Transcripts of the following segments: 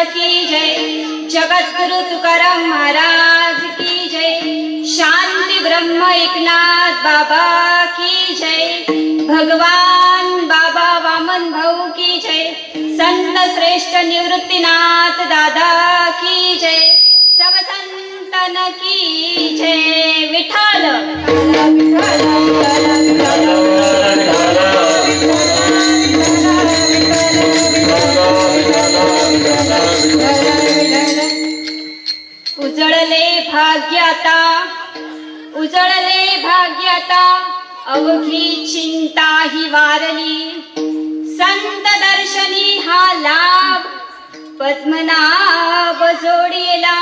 की जय, जगद्गुरु तुकाराम महाराज की जय, शांती ब्रह्म एकनाथ बाबा की जय, भगवान बाबा वामन भाऊ की जय, संत श्रेष्ठ निवृत्तीनाथ दादा की जय, सब संतन की जय. विठ्ठल उजळले भाग्याता अवघी चिंता ही वारली, संत दर्शनी हा लाभ पद्मनाभ जोडीला,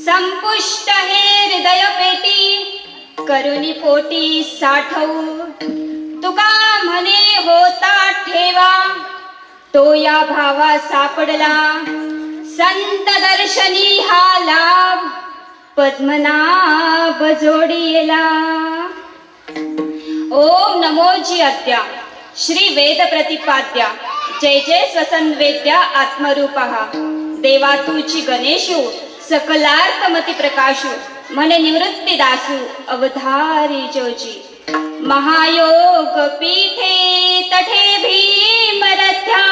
संपुष्ट हे हृदय पेटी करुणी पोटी साठवू, तुका म्हणे होता ठेवा तो या भावा सापडला, संत दर्शनी हा लाभ पद्मनाभ जोडीला. ओम नमोजी अद्या श्री वेद प्रतिपाद्या, जय जय स्वसंवेद्या आत्मरूपः, देवा तुची गणेशु सकलार्थमती प्रकाशु, म्हणे निवृत्ती दासु अवधारी जोजी. महायोग पीठे तठे भीमरथ्या,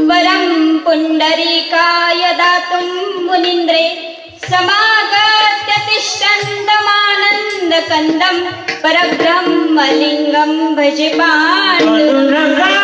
वरं पुंडरीकाय दातुं मुनीन्द्रे, समागत्य तिष्ठन्तमानन्द कंदं, परब्रह्मलिंगं भजे पाण्डुरंगा.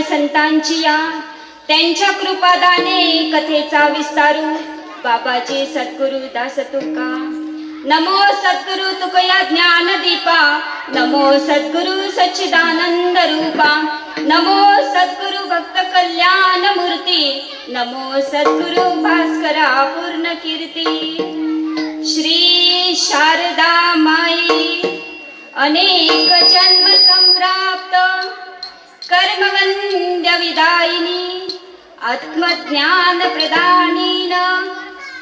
संतांची या त्यांच्या कृपादाने कथेचा विस्तारू, बाबाजी सद्गुरु दास तुका. नमो सद्गुरु तुकया ज्ञान दीपा, नमो सद्गुरु सच्चिदानंद रूपा, नमो सद्गुरु भक्त कल्याण मूर्ती, नमो सद्गुरु भास्करा पूर्ण कीर्ती. श्री शारदा माई अनेक जन्म संप्राप्त, कर्मवंद्य विदायिनी, आत्मज्ञान प्रदानीन,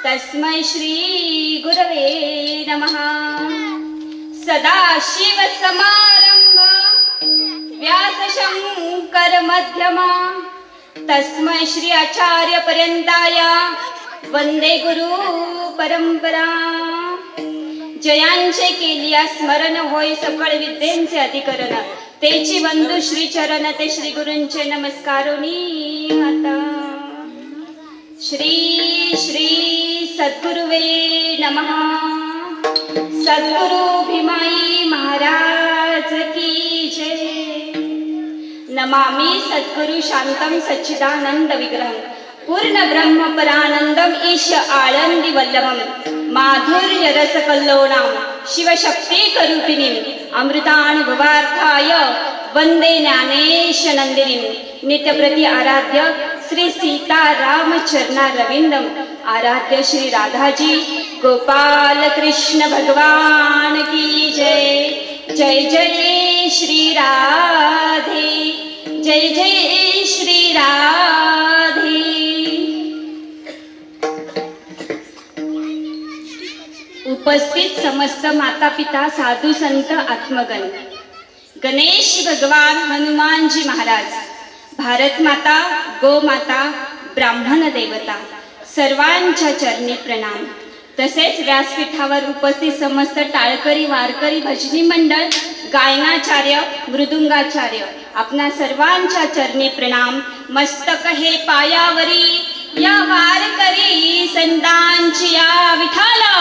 तस्मै श्री गुरवे नमः. सदाशिव समारंभ व्यास शंकर मध्यमा, तस्मै श्री आचार्य पर्यंताया वंदे गुरु परंपरा. जयांचे केलिया स्मरण होय सकळ विद्येंचे अधिकरण, तेची बंधू श्री चरण ते श्री गुरूंचे नमस्कारोनी आता. श्री श्री सद्गुरुवे नमः. सद्गुरु भीमाई महाराज की जय. नमामि सद्गुरु शांतं सच्चिदानंद विग्रहं, पूर्ण ब्रह्म परानंदम ईश आळंदी वल्लभम, माधुर्य रस कल्लोळां शिवशक्ती करूपिणीं, अमृतानुभवार्थाय वंदे ज्ञानेश नंदिनीं. नित्यप्रति आराध्य श्री सीताराम चरणा रविंदम, आराध्य श्री राधाजी गोपाल कृष्ण भगवान की जय. जय जय श्री राधे, जय जय श्री राधे. उपस्थित समस्त माता पिता साधू संत आत्मगण, गणेश भगवान, हनुमानजी महाराज, भारत माता, गो माता, ब्राह्मण देवता सर्वांच्या चरणी प्रणाम। तसेच व्यासपीठावर उपस्थित समस्त टाळकरी, वारकरी, भजनी मंडळ, गायनाचार्य, मृदुंगाचार्य आपणा सर्वांच्या चरणी प्रणाम। मस्तक हे पायावरी या वारकरी संतांची या विठाला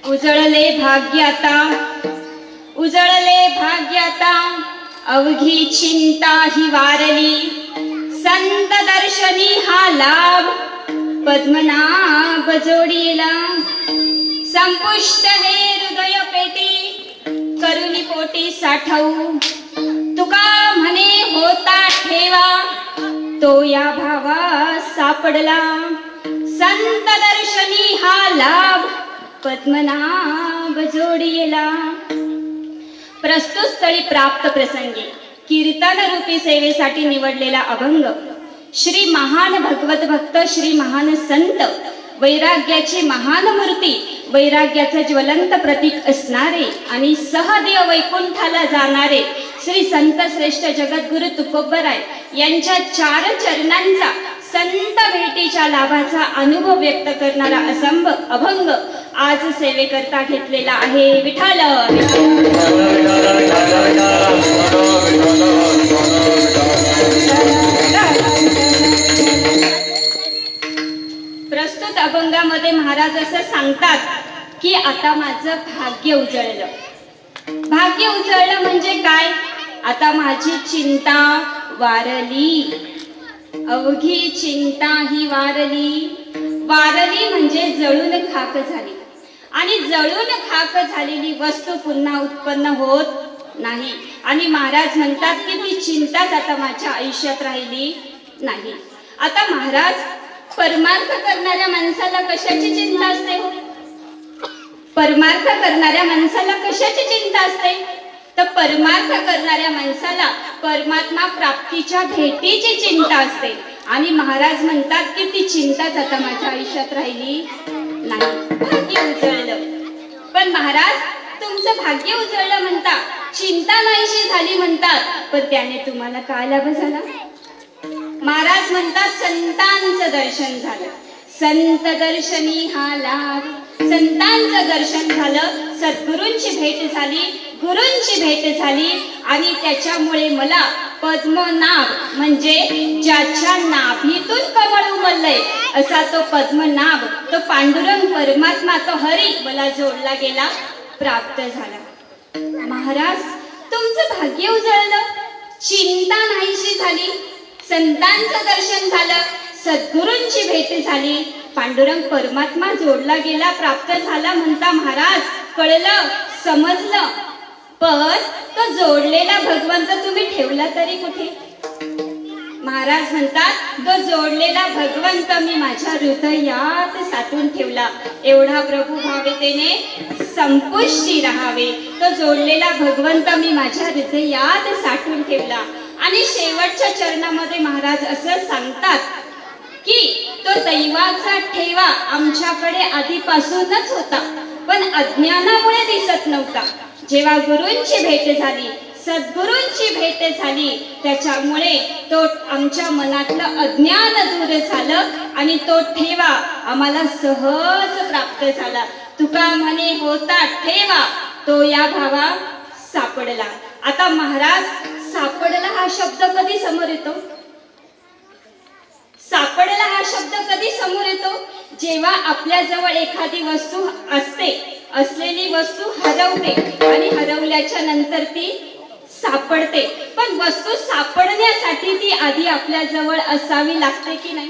उजळले भाग्याता, उजळले भाग्याता, अवघी चिंता ही वारली, संत दर्शनी हा लाभ, पद्मनाभ जोडीला, संपुष्ट हे हृदय पेटी, करुणी पोटी साठवू, तुका म्हणे होता ठेवा, तो या भावा सापडला, संत दर्शनी हा लाभ, पद्मनाभ जोडीला। प्रस्तुत स्थळी प्राप्त प्रसंगी कीर्तन रूपी सेवेसाठी निवडलेला अभंग श्री महान भगवत भक्त, श्री महान संत, वैराग्याची महान मूर्ती, वैराग्याचं ज्वलंत प्रतीक असणारे आणि सहदेव वैकुंठाला जाणारे श्री संत श्रेष्ठ जगद्गुरु तुकोबराय यांच्या 4 चरणांचा संत भेटीच्या लाभाचा अनुभव व्यक्त करणारा असंभ अभंग आज सेवेकरता घेतलेला आहे। विठाल प्रस्तुत अभंगामध्ये महाराज असं सांगतात की आता माझं भाग्य उजळलं। भाग्य उजळलं म्हणजे काय? आता माझी चिंता वारली, अवघी चिंता ही वारली। वारली म्हणजे जळून खाक झाली, आणि जळून खाक झालेली वस्तू पुन्हा उत्पन्न होत नाही। आणि महाराज म्हणतात की ती चिंताच आता माझ्या आयुष्यात राहिली नाही। आता महाराज, परमार्थ करणाऱ्या माणसाला कशाची चिंता असते? परमार्थ करणाऱ्या माणसाला कशाची चिंता असते? तर परमार्थ करणाऱ्या माणसाला परमात्मा प्राप्तीच्या भेटीची चिंता असते। आणि महाराज म्हणतात की ती चिंताच आता माझ्या आयुष्यात राहिली नाही। भाग्य उजळलं, पण महाराज तुमचं भाग्य उजळलं म्हणता, चिंता नाहीशी झाली म्हणतात, पण त्याने तुम्हाला काय लाभ झाला? महाराज म्हणतात संतांचं दर्शन झालं, संत दर्शनी हा लाभ, संतांचं दर्शन झालं, सद्गुरूंची भेट झाली, गुरूंची भेट झाली, आणि त्याच्यामुळे मला पद्मनाभ म्हणजे ज्याच्या नाभीतून कमळ उमललंय असा तो पद्मनाभ, तो पांडुरंग परमात्मा, तो हरी मला जोडला गेला, प्राप्त झाला। महाराज तुमचं भाग्य उजळलं, चिंता नाहीशी झाली, संतांचं दर्शन झालं, सद्गुरूंची भेट झाली, पांडुरंग परमात्मा जोडला गेला, प्राप्त झाला म्हणता महाराज, कळलं, समजलं, पण तो जोडलेला भगवंत तुम्ही ठेवला तरी कुठे? महाराज म्हणतात तो जोडलेला भगवंत मी माझ्या हृदयात साठवून ठेवला, एवढा प्रभू भावेतेने संपुष्टी राहावे, तो जोडलेला भगवंत मी माझ्या हृदयात साठवून ठेवला। आणि शेवटच्या चरणामध्ये महाराज असं सांगतात की तो दैवाचा ठेवा आमच्याकडे आधीपासूनच होता, पण अज्ञानामुळे दिसत नव्हता। जेव्हा गुरूंची भेट झाली, सद्गुरूंची भेट झाली, त्याच्यामुळे तो आमच्या मनातलं अज्ञान दूर झालं आणि तो ठेवा आम्हाला सहज प्राप्त झाला। तुका म्हणे होता ठेवा, तो या भावा सापडला। आता महाराज, सापडला हा शब्द कधी समोर येतो? सापडला हा शब्द कधी समोर येतो? जेव्हा आपल्या जवळ एखादी वस्तू असते, असलेली वस्तू हरवते आणि हरवल्याच्या नंतर ती सापडते, पण वस्तू सापडण्यासाठी ती आधी आपल्या जवळ असावी लागते की नाही?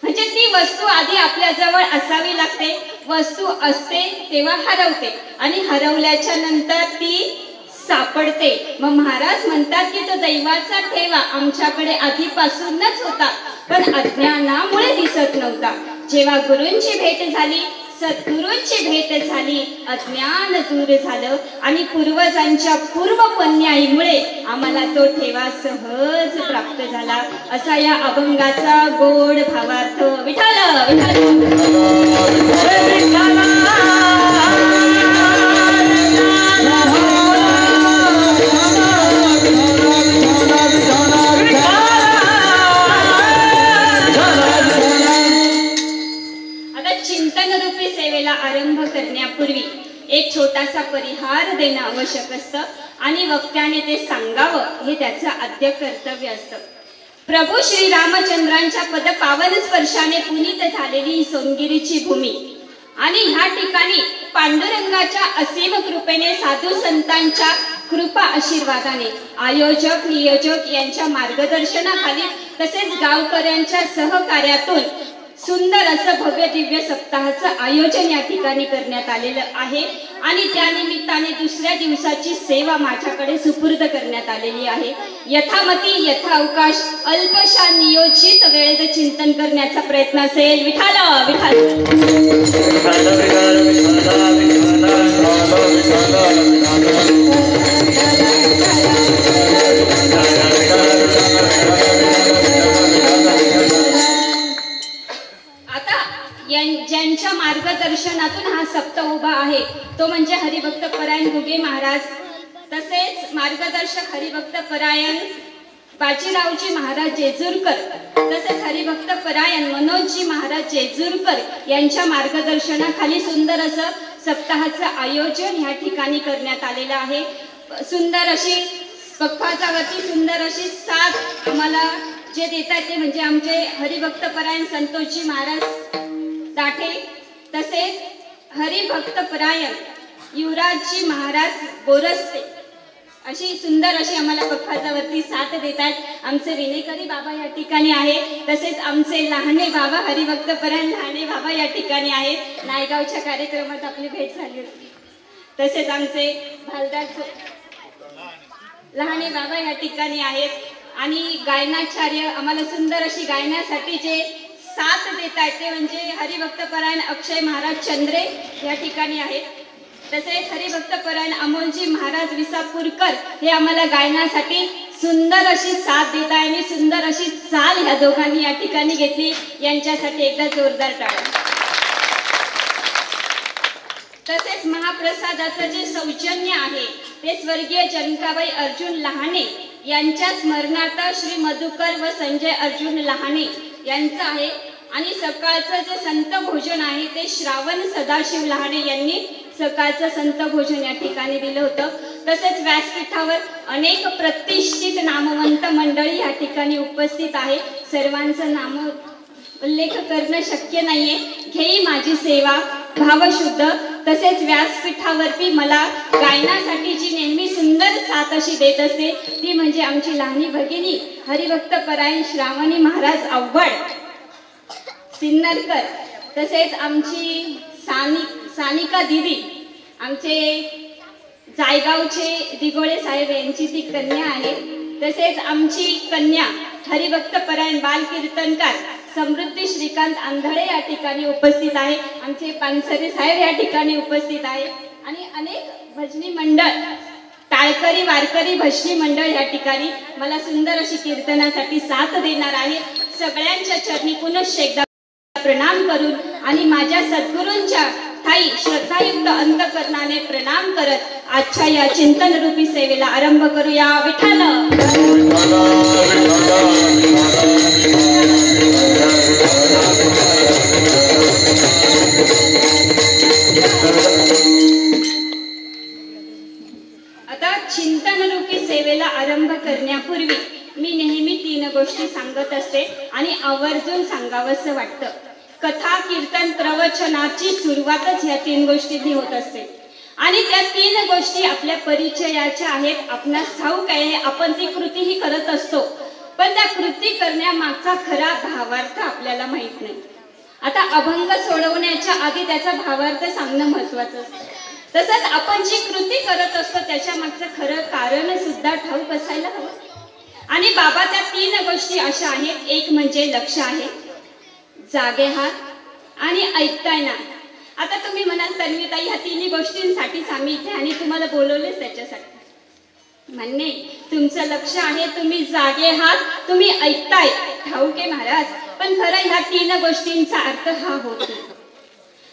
म्हणजे ती वस्तू आधी आपल्या जवळ असावी लागते, वस्तू असते तेव्हा हरवते आणि हरवल्याच्या नंतर ती सापडते। मग महाराज म्हणतात की तो दैवाचा ठेवा आमच्याकडे आधीपासूनच होता, पण अज्ञानामुळे दिसत नव्हता। जेव्हा गुरूंची भेट झाली, सद्गुरूंची भेट झाली, अज्ञान दूर झालं आणि पूर्वजांच्या पूर्वपुण्याईमुळे आम्हाला तो ठेवा सहज प्राप्त झाला. असा या अभंगाचा गोड भावार्थ. विठ्ठल आरंभ करण्यापूर्वी एक छोटासा परिहार देणं आवश्यक असतं आणि वक्त्याने ते सांगावं हे त्याचं आद्य कर्तव्य असतं. प्रभू श्री रामचंद्रांच्या पदपावन स्पर्शाने पुनीत झालेली ही सोनगिरीची भूमी आणि ह्या ठिकाणी पांडुरंगाच्या असीम कृपेने साधू संतांच्या कृपा आशीर्वादाने आयोजक नियोजक यांच्या मार्गदर्शनाखाली तसेच गावकऱ्यांच्या सहकार्यातून सुंदर असं भव्य दिव्य सप्ताहाचं आयोजन या ठिकाणी करण्यात आलेलं आहे आणि त्यानिमित्ताने दुसऱ्या दिवसाची सेवा माझ्याकडे सुपूर्द करण्यात आलेली आहे. यथामती यथावकाश अल्पशा नियोजित वेळेत चिंतन करण्याचा प्रयत्न असेल. विठ्ठल ज्यांच्या मार्गदर्शनातून हा सप्ताह उभा आहे तो म्हणजे हरिभक्त परायण घुगे महाराज, तसेच मार्गदर्शक हरिभक्त परायण बाजीरावजी महाराज जेजुरकर, तसेच हरिभक्त परायण मनोजजी महाराज जेजुरकर यांच्या मार्गदर्शनाखाली सुंदर असं सप्ताहाचं आयोजन ह्या ठिकाणी करण्यात आलेलं आहे. सुंदर अशी पक्वाचावरती सुंदर अशी साथ आम्हाला जे देतात ते म्हणजे आमचे हरिभक्त परायण संतोषजी महाराज दाठे, तसेच हरिभक्त परायण युवराजजी महाराज बोरस्ते अशी सुंदर अशी आम्हाला पक्वाचावरती साथ देतात. आमचे विनेकरी बाबा या ठिकाणी आहे, तसेच आमचे लहाने बाबा हरिभक्त परायण लहाने बाबा या ठिकाणी आहेत. नायगावच्या कार्यक्रमात आपली भेट झाली होती. तसेच आमचे भालदार लहाने बाबा या ठिकाणी आहेत आणि गायनाचार्य आम्हाला सुंदर अशी गायनासाठी जे साथ देत आहेत ते म्हणजे हरिभक्त परायण अक्षय महाराज चंद्रे या ठिकाणी आहेत. तसेच हरिभक्त परायण अमोलजी महाराज विसापूरकर हे आम्हाला गायनासाठी सुंदर अशी साथ देत आहे आणि सुंदर अशी चाल ह्या दोघांनी या ठिकाणी घेतली. यांच्यासाठी एकदा जोरदार टाळ्या. तसेच महाप्रसादाचं जे सौजन्य आहे ते स्वर्गीय जनकाबाई अर्जुन लहाने यांच्या स्मरणार्थ श्री मधुकर व संजय अर्जुन लहाने यांचं आहे आणि सकाळचं जे संत भोजन आहे ते श्रावण सदाशिव लहाने यांनी सकाळचं संत भोजन या ठिकाणी दिलं होतं. तसेच व्यासपीठावर अनेक प्रतिष्ठित नामवंत मंडळी या ठिकाणी उपस्थित आहे. सर्वांचं नाम उल्लेख करणं शक्य नाहीये. घेई माझी सेवा भावशुद्ध. तसेच व्यासपीठावरती मला गायनासाठी जी नेहमी सुंदर साथ अशी देत असते ती म्हणजे आमची लहानी भगिनी हरिभक्त परायण श्रावणी महाराज आव्हाड सिन्नरकर. तसेच आमची सानिका दिदी आमचे जायगावचे दिगोळे साहेब यांची ती कन्या आहे. तसेच आमची कन्या हरिभक्त परायण बाल कीर्तनकार समृद्धी श्रीकांत आंधळे या ठिकाणी उपस्थित आहे. आमचे पानसरे साहेब या ठिकाणी उपस्थित आहे आणि अनेक भजनी मंडळ टाळकरी वारकरी भजनी मंडळ या ठिकाणी मला सुंदर अशी कीर्तनासाठी साथ देणार आहे. सगळ्यांच्या चरणी पुनश्च एकदा प्रणाम करून आणि माझ्या सद्गुरूंच्या ठाई श्रद्धायुक्त अंतकरणाने प्रणाम करत आजच्या या चिंतन रूपी सेवेला आरंभ करूया. विठ्ठल आता चिंतन रूपी सेवेला आरंभ करण्यापूर्वी मी नेहमी 3 गोष्टी सांगत असते आणि आवर्जून सांगावंसं वाटतं. कथा कीर्तन प्रवचनाची सुरुवातच ह्या 3 गोष्टींनी होत असते आणि त्या 3 गोष्टी आपल्या परिचयाच्या आहेत. आपणास ठाऊक आहे आपण ती कृतीही करत असतो पण त्या कृती करण्यामागचा खरा भावार्थ आपल्याला माहित नाही. आता अभंग सोडवण्याच्या आधी त्याचा भावार्थ सांगणं महत्वाचं असतं. तसंच आपण जी कृती करत असतो त्याच्या मागचं खरं कारण सुद्धा ठाऊक असायला हवं. आणि बाबा त्या 3 गोष्टी अशा आहेत. एक म्हणजे लक्ष आहे, जागे हात आणि ऐकताय ना. आता तुम्ही म्हणाल तन्वीताई ह्या तिन्ही गोष्टींसाठीच आम्ही इथे आणि तुम्हाला बोलवलेच त्याच्यासाठी. म्हणणे तुमचं लक्ष आहे, तुम्ही जागे आहात, तुम्ही ऐकताय, ठाऊक आहे महाराज. पण खरं ह्या तीन गोष्टींचा अर्थ हा होतो.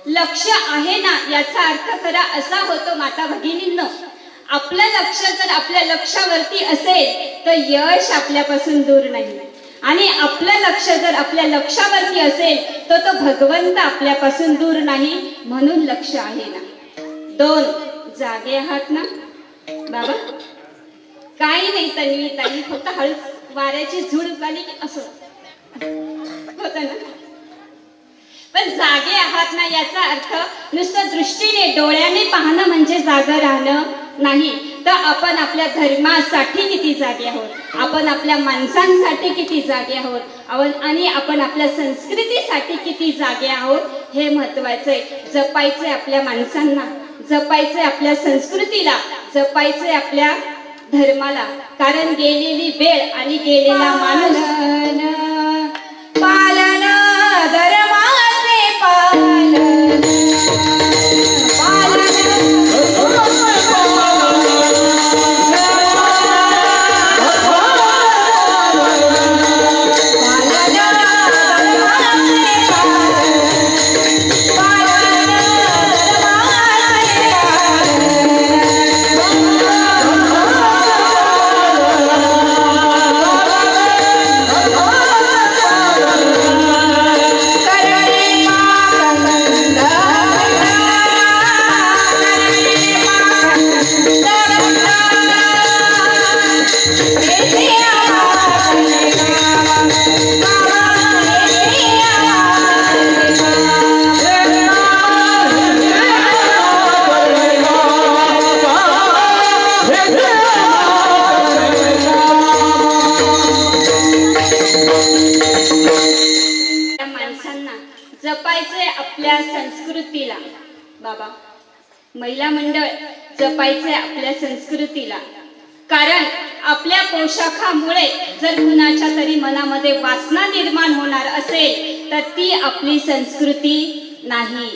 लक्ष आहे ना याचा अर्थ खरा असा होतो माता भगिनींनो, आपलं लक्ष जर आपल्या लक्षावरती असेल तर यश आपल्यापासून दूर नाही. आणि आपलं लक्ष जर आपल्या लक्षावरती असेल तर तो भगवंत आपल्यापासून दूर नाही. म्हणून लक्ष आहे ना. 2 जागे आहात ना बाबा. काही नाही तन्वीताई, फक्त हळू वाऱ्याची झुळूक आली की असं होत ना. पण जागे आहात ना याचा अर्थ नुसतं दृष्टीने डोळ्याने पाहणं म्हणजे जागं राहणं नाही, तर आपण आपल्या धर्मासाठी किती जागे आहोत, आपण आपल्या माणसांसाठी किती जागे आहोत, आणि आपण आपल्या संस्कृतीसाठी किती जागे आहोत हे महत्वाचं आहे. जपायचंय आपल्या माणसांना, जपायचंय आपल्या संस्कृतीला, जपायचंय आपल्या धर्माला. कारण गेलेली वेळ आणि गेलेला माणूस पालन धर्माचे पालन संस्कृतीला. बाबा महिला मंडळ जपायचंय आपल्या संस्कृतीला. कारण आपल्या पोशाखामुळे जर कुणाच्या तरी मनामध्ये वासना निर्माण होणार असेल तर ती आपली संस्कृती नाही.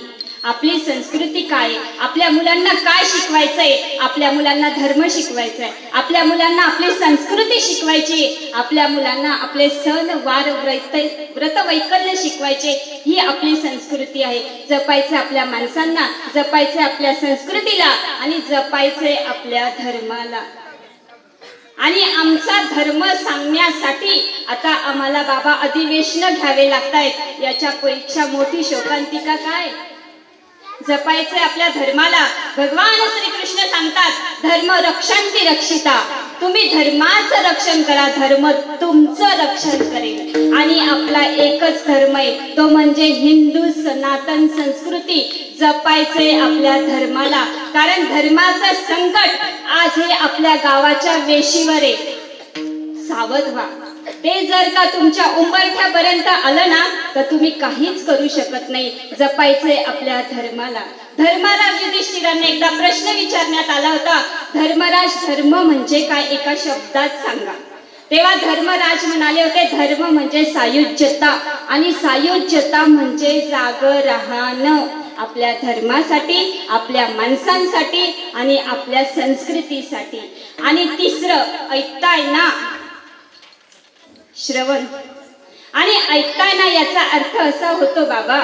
आपली संस्कृती काय? आपल्या मुलांना काय शिकवायचंय? आपल्या मुलांना धर्म शिकवायचाय, आपल्या मुलांना आपली संस्कृती शिकवायची, आपल्या मुलांना आपले सण वार व्रत वैकल्य शिकवायचे. ही आपली संस्कृती आहे. जपायचे आपल्या माणसांना, जपायचे आपल्या संस्कृतीला आणि जपायचे आपल्या धर्माला. आणि आमचा धर्म सांगण्यासाठी आता आम्हाला बाबा अधिवेशन घ्यावे लागतायत. याच्यापेक्षा मोठी शोकांतिका काय? जपायचे आपल्या धर्माला. भगवान श्रीकृष्ण सांगतात धर्म रक्षन्ति रक्षिता. तुम्ही धर्माचं रक्षण करा, धर्म तुमचं रक्षण करेल. आणि आपला एकच धर्म आहे, तो म्हणजे हिंदू सनातन संस्कृती. जपायचे आपल्या धर्माला. कारण धर्माचं संकट आज हे आपल्या गावाच्या वेशीवर आहे. सावध व्हा. ते जर का तुमच्या उंबरठ्यापर्यंत आलं ना तर तुम्ही काहीच करू शकत नाही. जपायचंय आपल्या धर्माला. धर्मराज युधिष्ठिरांना एकदा प्रश्न विचारण्यात आला होता, धर्मराज धर्म म्हणजे काय एका शब्दात सांगा. तेव्हा धर्मराज म्हणाले होते धर्म म्हणजे सायुज्यता. आणि सायुज्यता म्हणजे जागं राहणं आपल्या धर्मासाठी, आपल्या माणसांसाठी आणि आपल्या संस्कृतीसाठी. आणि तिसरं ऐकताय ना, श्रवण. आणि ऐकताय ना याचा अर्थ असा होतो बाबा,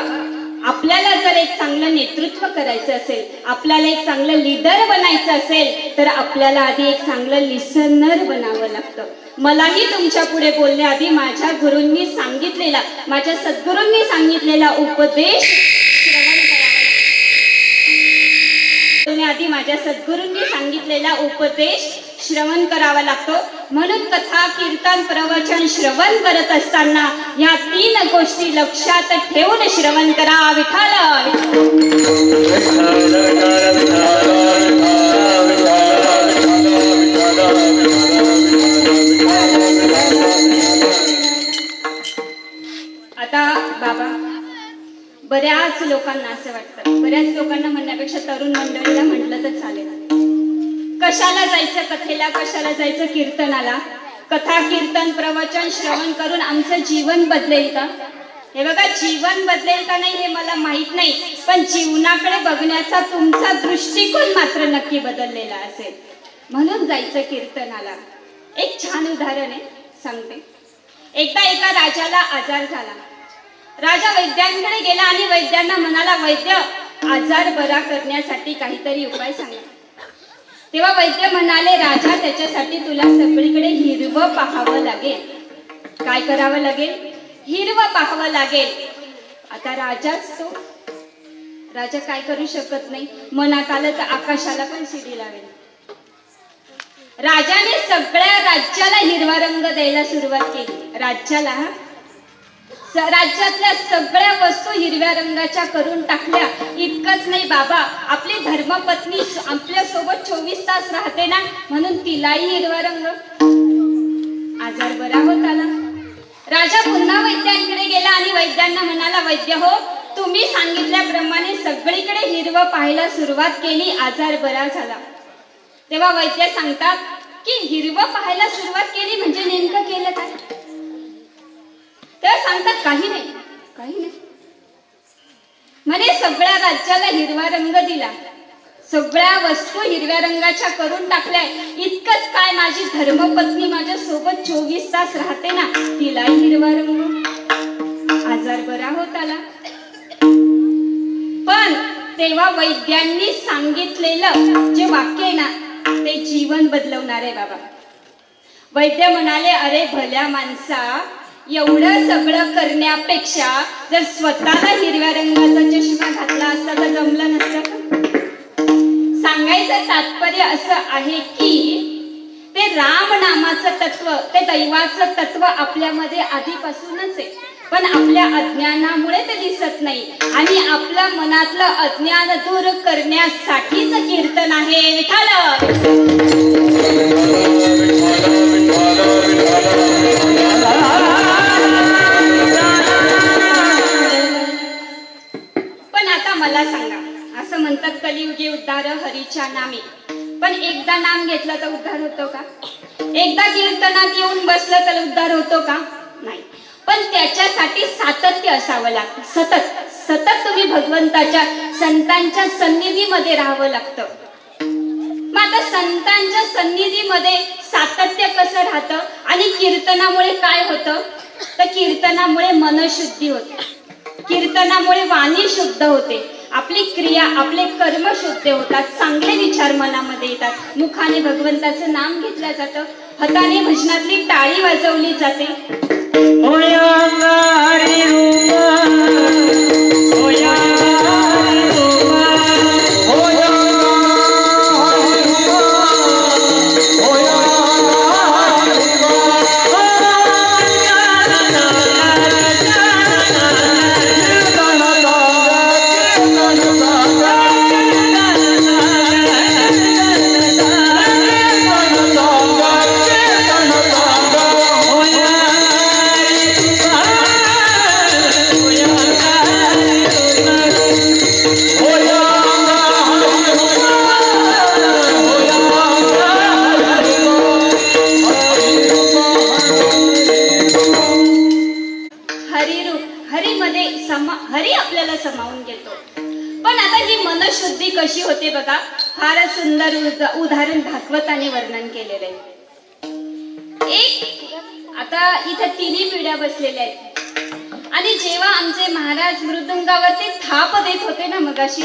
आपल्याला जर एक चांगलं नेतृत्व करायचं असेल, आपल्याला एक चांगलं लीडर बनायचं असेल तर आपल्याला आधी एक चांगलं लिसनर बनावं लागतं. मलाही तुमच्या पुढे बोलण्याआधी माझ्या गुरूंनी सांगितलेला, माझ्या सद्गुरूंनी सांगितलेला उपदेश श्रवण करावा. आधी माझ्या सद्गुरूंनी सांगितलेला उपदेश श्रवण करावा लागतो. म्हणून कथा कीर्तन प्रवचन श्रवण करत असताना या 3 गोष्टी लक्षात ठेवून श्रवण करा. विठ्ठल आता बाबा बऱ्याच लोकांना असं वाटतं, बऱ्याच लोकांना म्हणण्यापेक्षा तरुण मंडळीला म्हटलं तर चालेल, कशाला जायचं कथेला, कशाला जायचं कीर्तनाला? कथा कीर्तन प्रवचन श्रवण करून आमचं जीवन बदलेल का? हे बघा, जीवन बदलेल का नाही हे मला माहित नाही, पण जीवनाकडे बघण्याचा तुमचा दृष्टिकोन मात्र नक्की बदललेला असेल. म्हणून जायचं कीर्तनाला. एक छान उदाहरण आहे, सांगते. एकदा एका राजाला आजार झाला. राजा वैद्यांकडे गेला आणि वैद्यांना म्हणाला, वैद्य, आजार बरा करण्यासाठी काहीतरी उपाय सांगा. तेव्हा वैद्य म्हणाले, राजा, त्याच्यासाठी तुला सगळीकडे हिरवं पाहावं लागेल. काय करावं लागेल? हिरवं पाहावं लागेल. आता राजाच तो. राजा काय करू शकत नाही. मनात आलं तर आकाशाला पण शिडी लावेल. राजाने सगळ्या राज्याला हिरवा रंग द्यायला सुरुवात केली. राज्याला, राज्यातल्या सगळ्या वस्तू हिरव्या रंगाच्या करून टाकल्या. इतकंच नाही बाबा, आपली धर्मपत्नी आपल्या सोबत 24 तास राहते ना, म्हणून तिलाही हिरवा रंग. आजार बरा होत आला. राजा पुन्हा वैद्यांकडे गेला आणि वैद्यांना म्हणाला, वैद्य हो, तुम्ही सांगितल्याप्रमाणे सगळीकडे हिरवं पाहायला सुरुवात केली, आजार बरा झाला. तेव्हा वैद्य सांगतात की हिरवं पाहायला सुरुवात केली म्हणजे नेमकं केलं काय? तेव्हा सांगतात, काही नाही, काही नाही म्हणे. सगळ्या राज्याला हिरवा रंग दिला, सगळ्या वस्तू हिरव्या रंगाच्या करून टाकल्या. इतकंच काय, माझी धर्मपत्नी माझ्या सोबत 24 तास राहते ना, तिलाही हिरवा रंग. आजार बरा होत आला. पण तेव्हा वैद्यांनी सांगितलेलं जे वाक्य आहे ना, ते जीवन बदलवणार आहे बाबा. वैद्य म्हणाले, अरे भल्या माणसा, एवढं सगळं करण्यापेक्षा जर स्वतःला हिरव्या रंगाचा चष्मा घातला असता तर जमलं नसतं का? सांगायचं तात्पर्य असं आहे की ते राम नामाचं तत्व, ते दैवाचं तत्व आपल्यामध्ये आधीपासूनच आहे, पण आपल्या अज्ञानामुळे ते दिसत नाही. आणि आपल्या मनातलं अज्ञान दूर करण्यासाठीच कीर्तन आहे. विठ्ठल मला सांगा, असं म्हणतात कलियुगी उद्धार हरीच्या नामी. पण एकदा नाम घेतलं तर उद्धार होतो का? एकदा कीर्तनात येऊन बसलं तर उद्धार होतो का? नाही. पण त्याच्यासाठी सातत्य असावं लागतं. सतत सतत तुम्ही भगवंताच्या, संतांच्या सन्निधीमध्ये राहावं लागतं. मग आता संतांच्या सन्निधीमध्ये सातत्य कसं राहतं? आणि कीर्तनामुळे काय होतं? तर कीर्तनामुळे मनशुद्धी होते, कीर्तनामुळे वाणी शुद्ध होते, आपली क्रिया, आपले कर्म शुद्ध होतात, चांगले विचार मनामध्ये येतात, मुखाने भगवंताचं नाम घेतलं जातं, हाताने भजनातली टाळी वाजवली जाते. हरी आपल्याला समावून घेतो. पण आता ही मनशुद्धी कशी होते बघा, फार सुंदर उदाहरण भागवताने वर्णन केलेलं आहे. आता इथे तिन्ही पिढ्या बसलेल्या आहेत आणि जेव्हा आमचे महाराज मृदुंगावरती थाप देत होते ना मगाशी,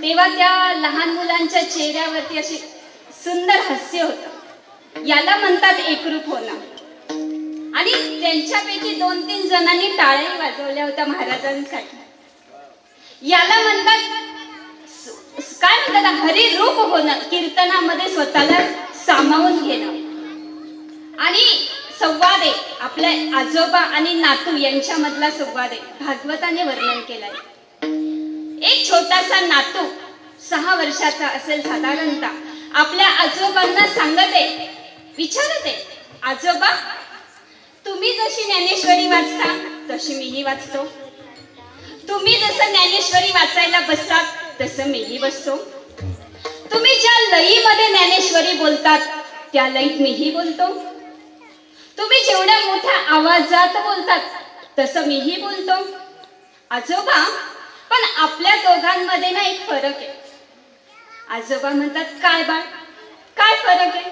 तेव्हा त्या लहान मुलांच्या चेहऱ्यावरती अशी सुंदर हास्य होतं. याला म्हणतात एकरूप होणं. आणि त्यांच्यापैकी 2-3 जणांनी टाळ्या वाजवल्या होत्या महाराजांसाठी. याला म्हणतात, काय म्हणतात, हरिरूप होणं, कीर्तनामध्ये स्वतःला सामावून घेणं. आणि संवाद आहे, आपल्या आजोबा आणि नातू यांच्यामधला संवाद आहे, भागवताने वर्णन केलाय. एक छोटासा नातू 6 वर्षाचा असेल साधारणतः, आपल्या आजोबांना सांगते, विचारते, आजोबा, तुम्ही जशी ज्ञानेश्वरी वाचता तशी मीही वाचतो, तुम्ही जसं ज्ञानेश्वरी वाचायला बसतात तसं मीही बसतो, तुम्ही ज्या लयीमध्ये ज्ञानेश्वरी बोलतात त्या लयीत मीही बोलतो, तुम्ही जेवढ्या मोठ्या आवाजात बोलतात तसं मीही बोलतो आजोबा, पण आपल्या दोघांमध्ये ना एक फरक आहे. आजोबा म्हणतात, काय बाळ, काय फरक आहे?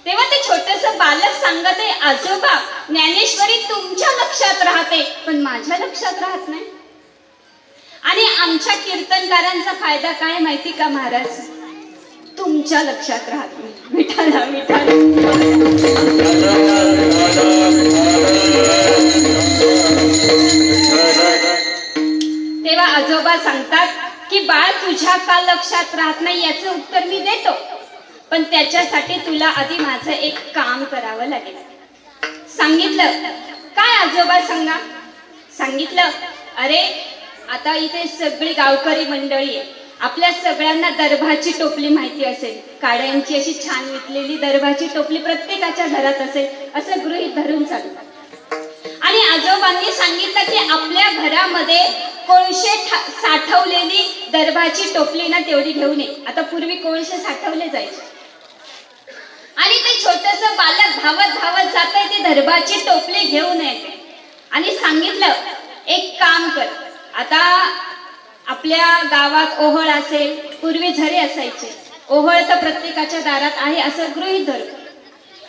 तेव्हा ते छोटस बालक सांगत आहे, आजोबा ज्ञानेश्वरी तुमच्या लक्षात राहते पण माझ्या लक्षात राहत नाही. आणि आमच्या कीर्तनकारांचा फायदा काय माहिती का महाराज? तुमच्या लक्षात राहत नाही. विठाला विठाला. तेव्हा आजोबा सांगतात की बाळ तुझ्या का लक्षात राहत नाही याचं उत्तर मी देतो, पण त्याच्यासाठी तुला आधी माझं एक काम करावं लागेल. सांगितलं. काय आजोबा सांगा? सांगितलं, अरे आता इथे सगळी गावकरी मंडळी आहे, आपल्या सगळ्यांना दर्भाची टोपली माहिती असेल, काड्यांची अशी छान विकलेली दर्भाची टोपली प्रत्येकाच्या घरात असेल असं गृहीत धरून चालतात. आणि आजोबांनी सांगितलं की आपल्या घरामध्ये कोळशे साठवलेली दर्भाची टोपली ना तेवढी घेऊन ये. आता पूर्वी कोळशे साठवले जायचे आणि ते छोटस बालक धावत धावत जातंय ती दर्भाची टोपली घेऊन येते आणि सांगितलं, एक काम कर, आता आपल्या गावात ओहळ असेल, पूर्वी झरे असायचे, ओहळ तर प्रत्येकाच्या दारात आहे असं गृहीत धरू.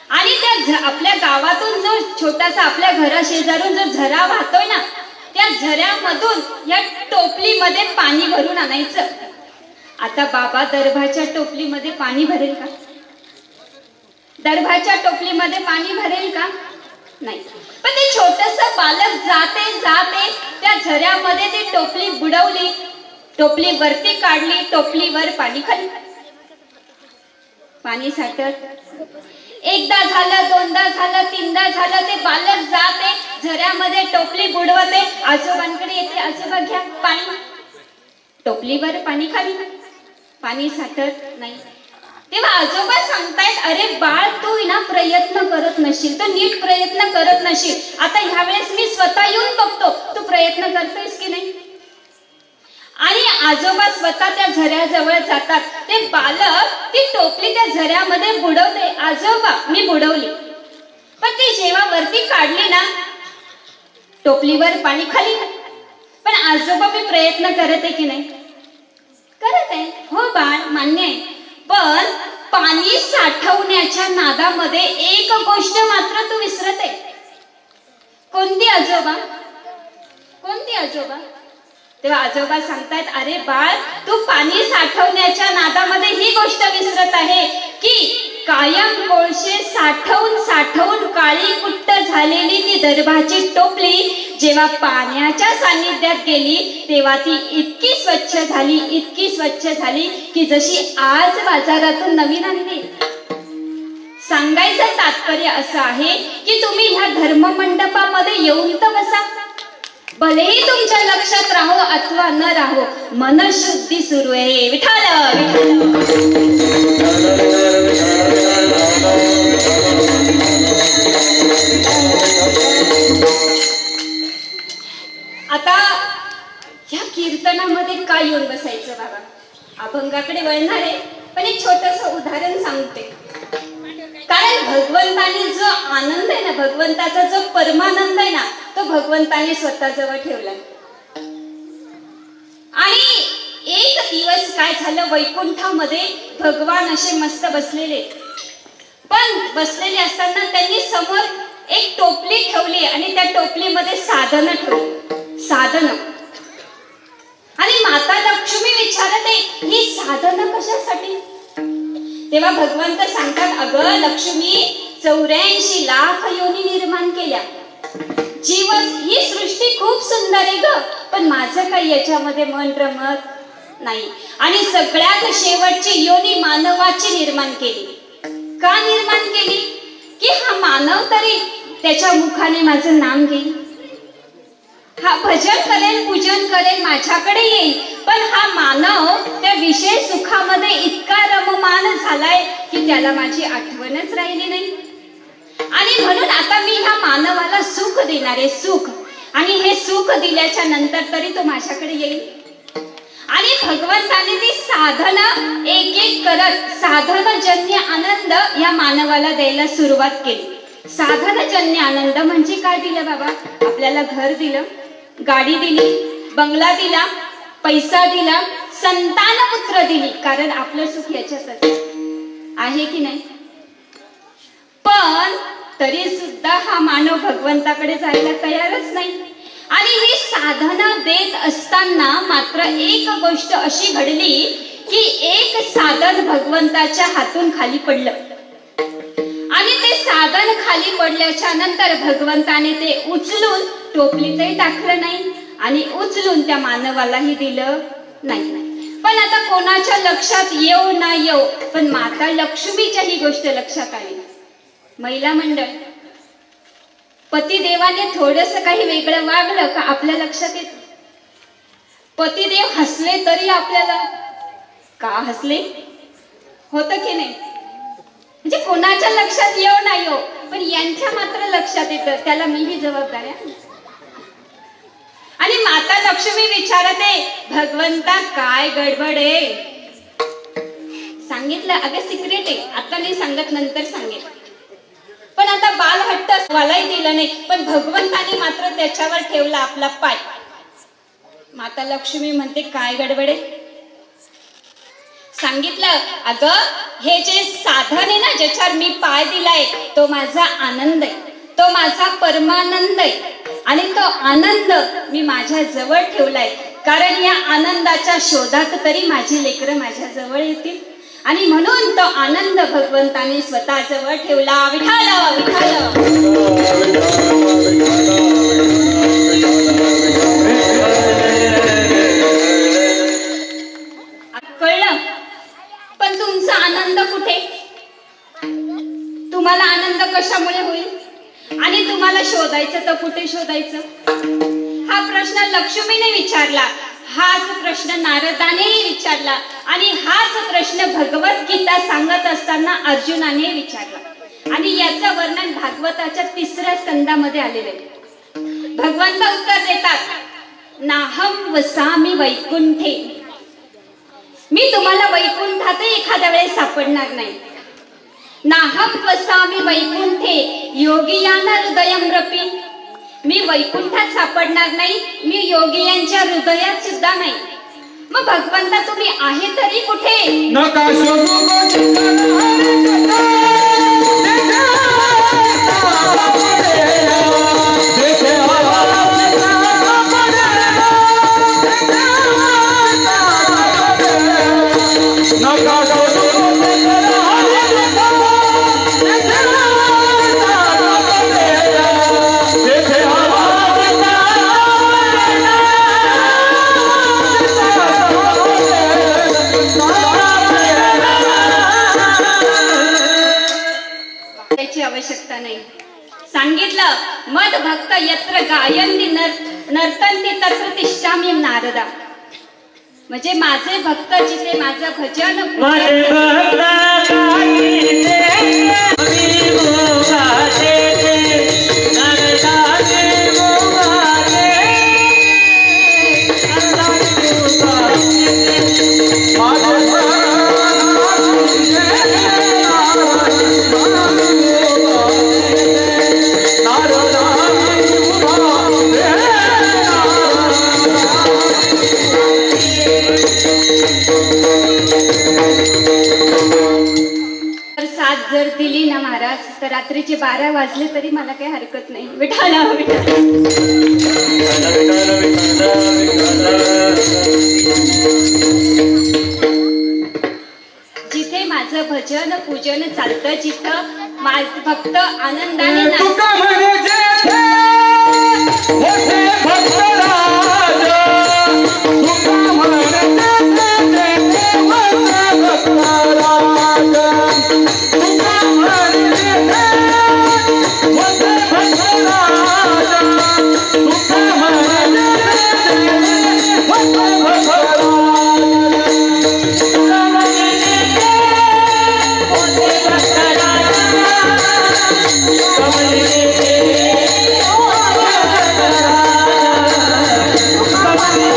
आणि त्या आपल्या गावातून जो छोटासा आपल्या घरा शेजारून जो झरा वाहतोय ना, त्या झऱ्यामधून या टोपलीमध्ये पाणी भरून आणायचं. आता बाबा दर्भाच्या टोपलीमध्ये पाणी भरेल का? दर्भाच्या टोपलीमध्ये पाणी भरेल का? नाही. पण ते छोटस बालक जाते जाते त्या झऱ्यामध्ये ती टोपली बुडवली, टोपली वरती काढली, टोपलीवर पाणी खाली, पाणी साठत. एकदा झालं, दोनदा झालं, तीनदा झालं, ते बालक जाते झऱ्यामध्ये टोपली बुडवते, आजोबांकडे येते, आजोबा घ्या पाणी. टोपलीवर पाणी खाली, पाणी साठत नाही. तेव्हा आजोबा सांगतायत, अरे बाळ तू ना प्रयत्न करत नशील, तू नीट प्रयत्न करत नशील. आता ह्या वेळेस मी स्वतः येऊन बघतो तू प्रयत्न करतोयस की नाही. आणि आजोबा स्वतः त्या झऱ्याजवळ जातात. ते बालक ती टोपली त्या झऱ्यामध्ये बुडवते. आजोबा मी बुडवली, पण ती जेव्हा वरती काढली ना, टोपलीवर पाणी खाली. पण आजोबा मी प्रयत्न करत आहे की नाही? करत आहे. हो बाळ, मान्य आहे. पण पाणी साठवण्याच्या नादामध्ये एक गोष्ट मात्र तू विसरत आहे. कोणती आजोबा? कोणती आजोबा? तेव्हा आजोबा सांगतायत, अरे बाळ तू पाणी साठवण्याच्या नादामध्ये ही गोष्ट विसरत आहे की कायम कोळशे साठवून साठवून काळी कुट्ट झालेली ती दर्भाची टोपली जेव्हा पाण्याच्या सानिध्यात गेली तेव्हा ती इतकी स्वच्छ झाली, इतकी स्वच्छ झाली की जशी आज बाजारातून नवीन आणली. सांगायचं तात्पर्य असं आहे की तुम्ही ह्या धर्ममंडपामध्ये येऊन तर बसा, भलेही तुमच्या लक्षात राहो अथवा न राहो, मनशुद्धी सुरू आहे. विठाल आता ह्या कीर्तनामध्ये काय येऊन बसायचं बाबा? अभंगाकडे वळणार आहे, पण एक छोटस उदाहरण सांगते. कारण भगवंताने जो आनंद आहे ना, भगवंताचा जो परमानंद आहे ना, तो भगवंताने स्वतःजवळ ठेवला. आणि एक दिवस काय झालं, वैकुंठामध्ये भगवान असे मस्त बसलेले, पण बसलेले असताना त्यांनी समोर एक टोपली ठेवली आणि त्या टोपलीमध्ये साधनं ठेवली, साधनं. आणि माता लक्ष्मी विचारत आहे, ही साधनं कशासाठी? तेव्हा भगवंत सांगतात, अगं लक्ष्मी 84 लाख योनी निर्माण केल्या, जीव ही सृष्टी खूप सुंदर आहे ग, पण माझं काही याच्यामध्ये मन रमत नाही. आणि सगळ्यात शेवटची योनी मानवाची निर्माण केली. का निर्माण केली? की हा मानव तरी त्याच्या मुखाने माझं नाम घेईल, हा भजन करेल, पूजन करेल, माझ्याकडे येईल. पण हा मानव त्या विषय सुखामध्ये इतका रममान झालाय की त्याला माझी आठवणच राहिली नाही. आणि म्हणून आता मी ह्या मानवाला सुख देणार आहे, सुख. आणि हे सुख दिल्याच्या नंतर तरी तो माझ्याकडे येईल. आणि भगवंताने ती साधना एक एक करत साधनजन्य आनंद या मानवाला द्यायला सुरुवात केली. साधनजन्य आनंद म्हणजे काय दिलं बाबा? आपल्याला घर दिलं, गाडी दिली, बंगला दिला, पैसा दिला, संतान पुत्र दिली, कारण आपलं सुख याच्यातच आहे की नाही? पण तरी सुद्धा हा मानव भगवंताकडे जायला तयारच नाही. आणि ही साधना देत असताना मात्र एक गोष्ट अशी घडली की एक साधन भगवंताच्या हातून खाली पडलं. आणि ते साधन खाली पडल्याच्या नंतर भगवंताने ते उचलून टोपलीतही टाकलं नाही आणि उचलून त्या मानवालाही दिलं नाही. पण आता कोणाच्या लक्षात येऊ ना येऊ, पण माता लक्ष्मीच्या ही गोष्ट लक्षात आली. महिला मंडळ, पतिदेवाने थोडस काही वेगळं वागलं का आपल्या लक्षात येत. पतिदेव हसले तरी आपल्याला का हसले होतं की नाही? म्हणजे कोणाच्या लक्षात येऊ ना येऊ, पण यांच्या मात्र लक्षात येतं, त्याला मीही जबाबदार आहे. आणि माता लक्ष्मी विचारते, भगवंता काय गडबड आहे? सांगितलं अगं सिक्रेट आहे, आता नाही सांगत, नंतर सांगेल. पण आता बाल हट्ट मलाही दिलं नाही, पण भगवंताने मात्र त्याच्यावर ठेवला आपला पाय. माता लक्ष्मी म्हणते काय गडबड आहे? सांगितलं अगं हे जे साधन आहे ना, ज्याच्यावर मी पाय दिलाय, तो माझा आनंद आहे, तो माझा परमानंद आहे. आणि तो आनंद मी माझ्या जवळ ठेवलाय, कारण या आनंदाच्या शोधात तरी माझी लेकरं माझ्या जवळ येतील. आणि म्हणून तो आनंद भगवंताने स्वतः जवळ ठेवला. विठाल विठाल कळलं? पण तुमचा आनंद कुठे? तुम्हाला आनंद कशामुळे होईल? आणि तुम्हाला शोधायचं तर कुठे शोधायचं? हा प्रश्न लक्ष्मीने विचारला, हाच प्रश्न नारदानेही विचारला, आणि हाच प्रश्न भगवद्गीता सांगत असताना अर्जुनाने विचारला. आणि याचं वर्णन भागवताच्या 3ऱ्या स्कंदामध्ये आलेलं आहे. भगवंत उत्तर देतात, नाहम वसामि वैकुंठे. मी तुम्हाला वैकुंठातही एखाद्या वेळेस सापडणार नाही. नाहम वसामि वैकुंठे योगियाना हृदयम रपी. मी वैकुंठात सापडणार नाही, मी योगियांच्या हृदयात सुद्धा नाही. मग भगवंता तुम्ही आहे तरी कुठे? आवश्यकता नाही. सांगितलं मद भक्त यत्र गायन्ति नर्तन्ति तत्र तिष्ठामि नारदा. म्हणजे माझे भक्त जिथे माझं भजन जर दिली ना महाराज, तर रात्रीचे 12 वाजले तरी मला काही हरकत नाही. विठाला जिथे माझं भजन पूजन चालतं, जिथं माझं भक्त आनंदाने Come on.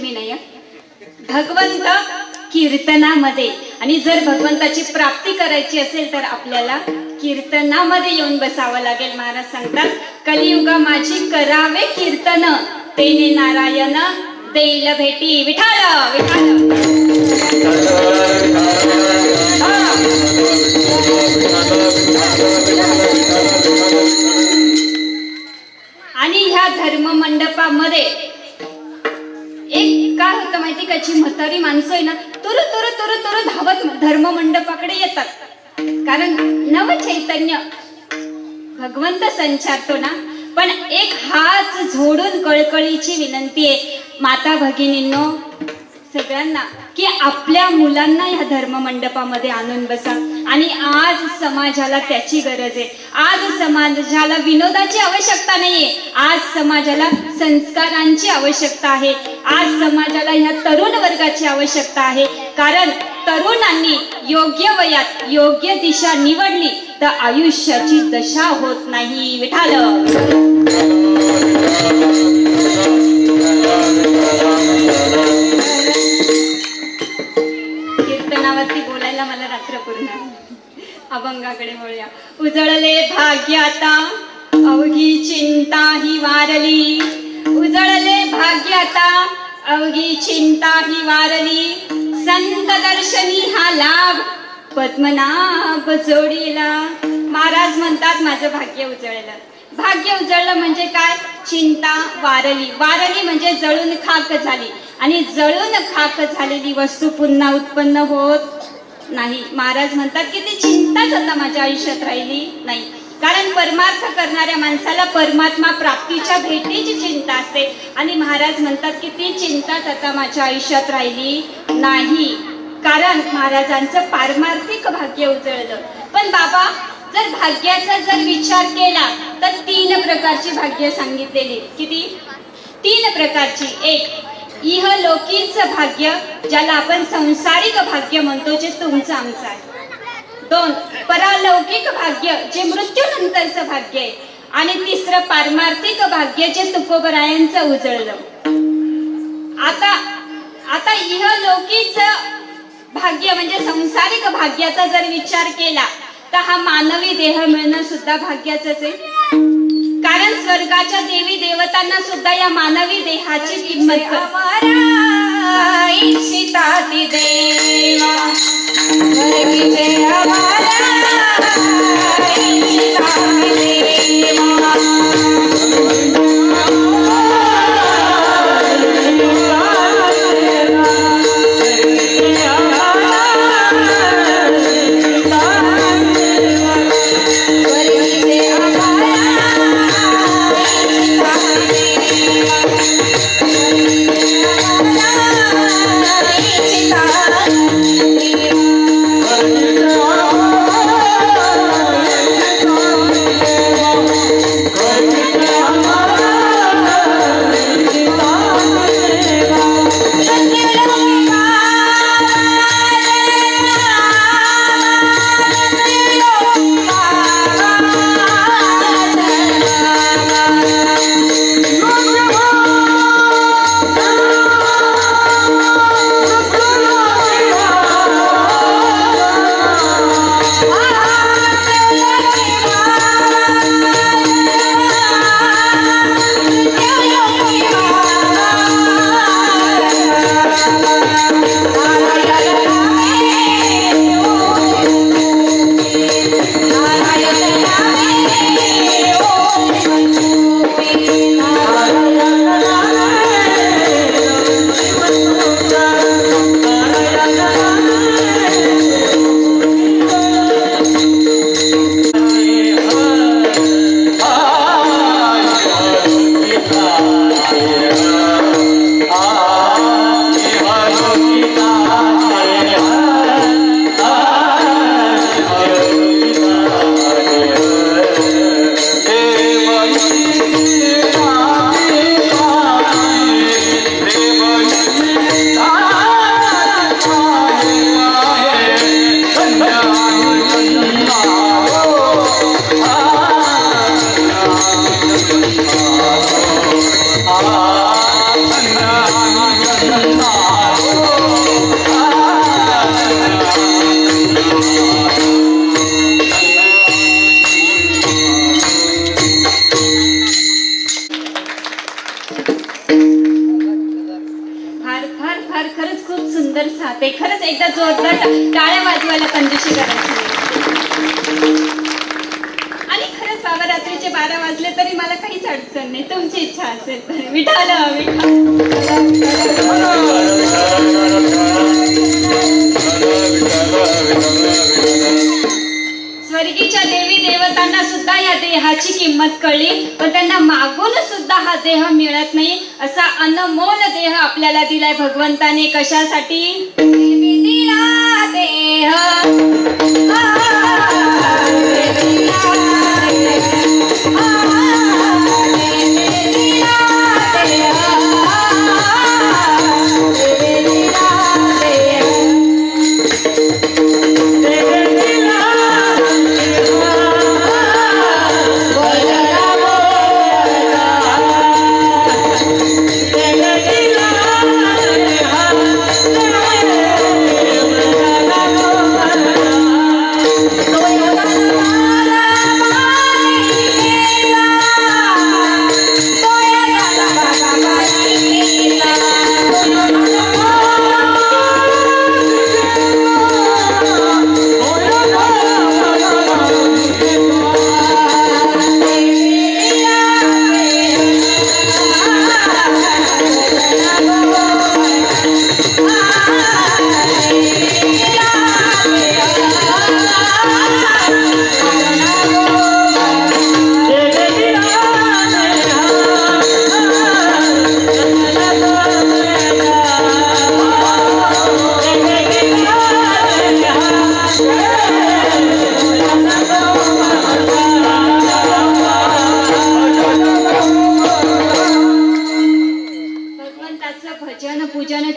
मी नाही. भगवंत कीर्तनामध्ये, आणि जर भगवंताची प्राप्ती करायची असेल तर आपल्याला कीर्तनामध्ये येऊन बसावं लागेल. महाराज सांगतात, कलियुगा माझी करावे कीर्तन, तेने नारायण देईल भेटी. विठाल विठाल. आणि ह्या धर्म मंडपामध्ये एक काय होतं माहिती का, जी म्हातारी माणसं आहे ना, तुरु तुरु तुरु तुरु धावत धर्म मंडपाकडे येतात. कारण नव चैतन्य भगवंत संचारतो ना. पण एक हात जोडून कळकळीची विनंती आहे माता भगिनींनो सगळ्यांना, की आपल्या मुलांना या धर्म मंडपामध्ये आणून बसा. आणि आज समाजाला त्याची गरज आहे. आज समाजाला विनोदाची आवश्यकता नाहीये, आज समाजाला संस्कारांची आवश्यकता आहे. आज समाजाला ह्या तरुण वर्गाची आवश्यकता आहे. कारण तरुणांनी योग्य वयात योग्य दिशा निवडली तर आयुष्याची दशा होत नाही. विठाल. कीर्तनावरती बोलायला मला रात्र पूर्ण. अभंगाकडे वळूया. उजळले भाग्य आता अवघी चिंता ही वारली, उजळले भाग्य आता अवघी चिंता ही वारली, संत दर्शनी हा लाभ पद्मनाभ जोडीला. महाराज म्हणतात माझं भाग्य उजळलं. भाग्य उजळलं म्हणजे काय, चिंता वारली. वारली म्हणजे जळून खाक झाली, आणि जळून खाक झालेली वस्तू पुन्हा उत्पन्न होत नाही. महाराज म्हणतात की ती चिंताच आता माझ्या आयुष्यात राहिली नाही. कारण परमार्थ करणाऱ्या माणसाला परमात्मा प्राप्तीच्या भेटीची चिंता असते. आणि महाराज म्हणतात की ती चिंताच आता माझ्या आयुष्यात राहिली नाही. कारण महाराजांचं पारमार्थिक भाग्य उजळलं. पण बाबा जर भाग्याचा जर विचार केला तर 3 प्रकारची भाग्य सांगितलेली. किती? 3 प्रकारची. एक इहलौकिकचं भाग्य, ज्याला आपण संसारिक भाग्य म्हणतो, जे तुमचं आमचं आहे. 2 परलौकिक भाग्य, जे मृत्यूनंतरचं भाग्य आहे. आणि 3 पारमार्थिक भाग्य, जे तुकोबरायांचं उजळलं. आता इहलौकिकचं भाग्य म्हणजे संसारिक भाग्याचा जर विचार केला तर हा मानवी देह मिळणं सुद्धा भाग्याचंच आहे. कारण स्वर्गाच्या देवी देवतांना सुद्धा या मानवी देहाची किंमत इच्छिताती देवा स्वर्गीचे आम्हाला इच्छिताती देवा. फार खरंच खूप सुंदर साथ आहे. खरंच एकदा जोरदार टाळ्या वाजवायला कंजूशी करायची. आणि खरंच बाबा रात्रीचे 12 वाजले तरी मला काहीच अडचण नाही. तुमची इच्छा असेल तर. विठाल स्वर्गीच्या देवी देवतांना सुद्धा या देहाची किंमत कळली, पण त्यांना मागून सुद्धा हा देह मिळत नाही. असा अनमोल देह आपल्याला दिलाय भगवंताने. कशासाठी? दिला देह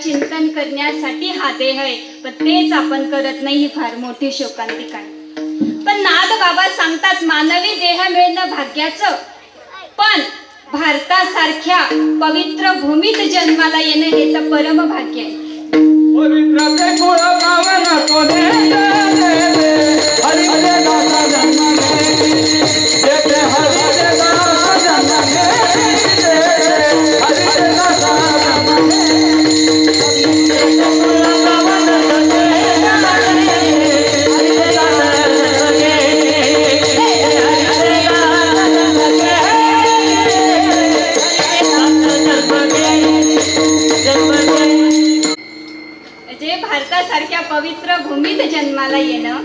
चिंतन करण्यासाठी हा देह आहे, पण तेच आपण करत नाही. ही फार मोठी शोकांतिका आहे. पण नाद बाबा सांगतात मानवी देह मिळणं भाग्याचं, पण भारतासारख्या पवित्र भूमीत जन्माला येणं हे तर परम भाग्य आहे. भारतासारख्या पवित्र भूमीत जन्माला येणं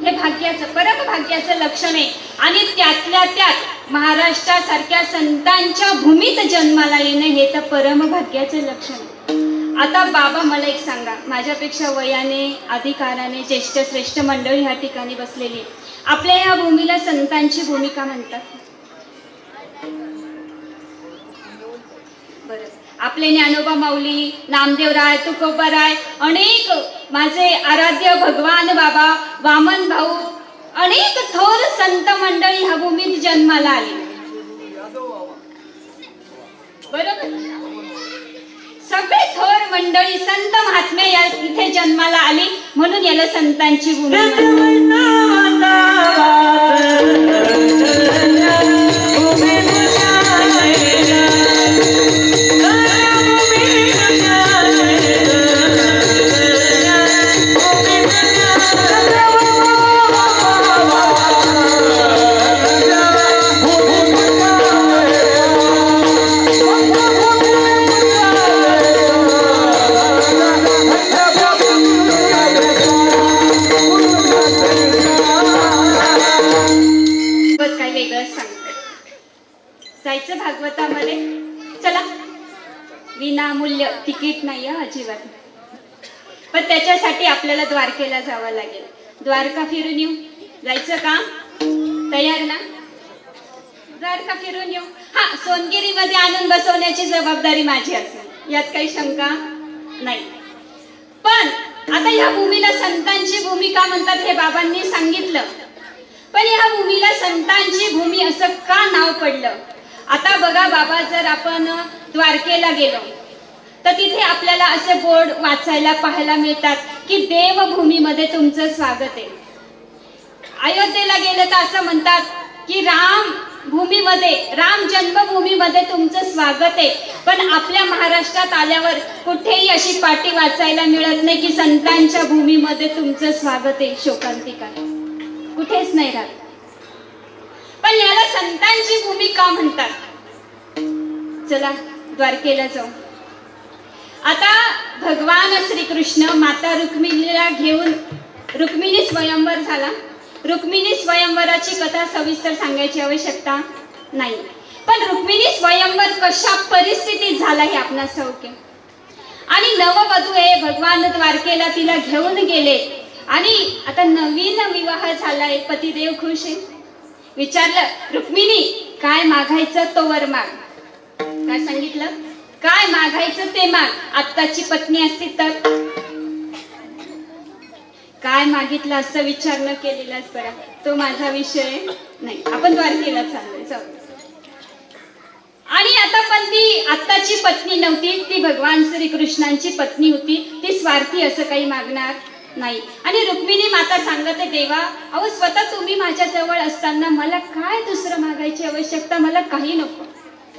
हे भाग्याचं परम भाग्याचं लक्षण आहे. आणि त्यातल्या त्यात महाराष्ट्रासारख्या संतांच्या भूमीत जन्माला येणं हे तर परम भाग्याचं लक्षण आहे. आता बाबा मला एक सांगा, माझ्यापेक्षा वयाने अधिकाराने ज्येष्ठ श्रेष्ठ मंडळी ह्या ठिकाणी बसलेली, आपल्या या भूमीला संतांची भूमिका म्हणतात. बरं, आपले ज्ञानोबा माऊली, नामदेवराय, तुकोबाराय, अनेक माझे आराध्य भगवान बाबा, वामन भाऊ, अनेक थोर संत मंडळी ह्या भूमीत जन्माला आली. बरोबर, सगळे थोर मंडळी संत महात्मे या इथे जन्माला आली, म्हणून याला संतांची भूमी जायचं भागवतामध्ये. चला, विनामूल्य तिकीट नाही अजिबात, पण त्याच्यासाठी आपल्याला द्वारकेला जावं लागेल. द्वारका फिरून येऊ. जायचं का? तयार ना? द्वारका फिरून येऊ. हा, सोनगिरीमध्ये आणून बसवण्याची जबाबदारी माझी असेल, यात काही शंका नाही. पण आता ह्या भूमीला संतांची भूमिका म्हणतात हे बाबांनी सांगितलं, पण ह्या भूमीला संतांची भूमी असं का नाव पडलं? आता बघा बाबा, जर आपण द्वारकेला गेलो तर तिथे आपल्याला असे बोर्ड वाचायला पाहायला मिळतात की देवभूमीमध्ये तुमचं स्वागत आहे. अयोध्येला गेलं तर असं म्हणतात की राम भूमीमध्ये, राम जन्मभूमीमध्ये तुमचं स्वागत आहे. पण आपल्या महाराष्ट्रात आल्यावर कुठेही अशी पाटी वाचायला मिळत नाही की संतांच्या भूमीमध्ये तुमचं स्वागत आहे. शोकांतिका कुठेच नाही राहत. पण याला संतांची भूमी का म्हणतात? चला द्वारकेला जाऊ. आता भगवान श्रीकृष्ण माता रुक्मिणीला घेऊन, रुक्मिणी स्वयंवर झाला. रुक्मिणी स्वयंवराची कथा सविस्तर सांगायची आवश्यकता नाही. पण रुक्मिणी स्वयंवर कशा परिस्थितीत झाला हे आपणास ठाऊक आहे. आणि नववधू आहे, भगवान द्वारकेला तिला घेऊन गेले. आणि आता नवीन विवाह झालाय, पतिदेव खुश आहे. विचारलं, रुक्मिणी काय मागायचं तो वर माग. काय सांगितलं? काय मागायचं ते माग. आत्ताची पत्नी असती तर काय मागितलं असं विचार न केलेलाच बरा. तो माझा विषय नाही. आपण द्वारकेला चाललोय, जाऊ. आणि आता पण ती आत्ताची पत्नी नव्हती, ती भगवान श्रीकृष्णांची पत्नी होती. ती स्वार्थी असं काही मागणार नाही. आणि रुक्मिणी माता सांगते, देवा अहो स्वतः तुम्ही माझ्या जवळ असताना मला काय दुसरं मागायची आवश्यकता, मला काही नको.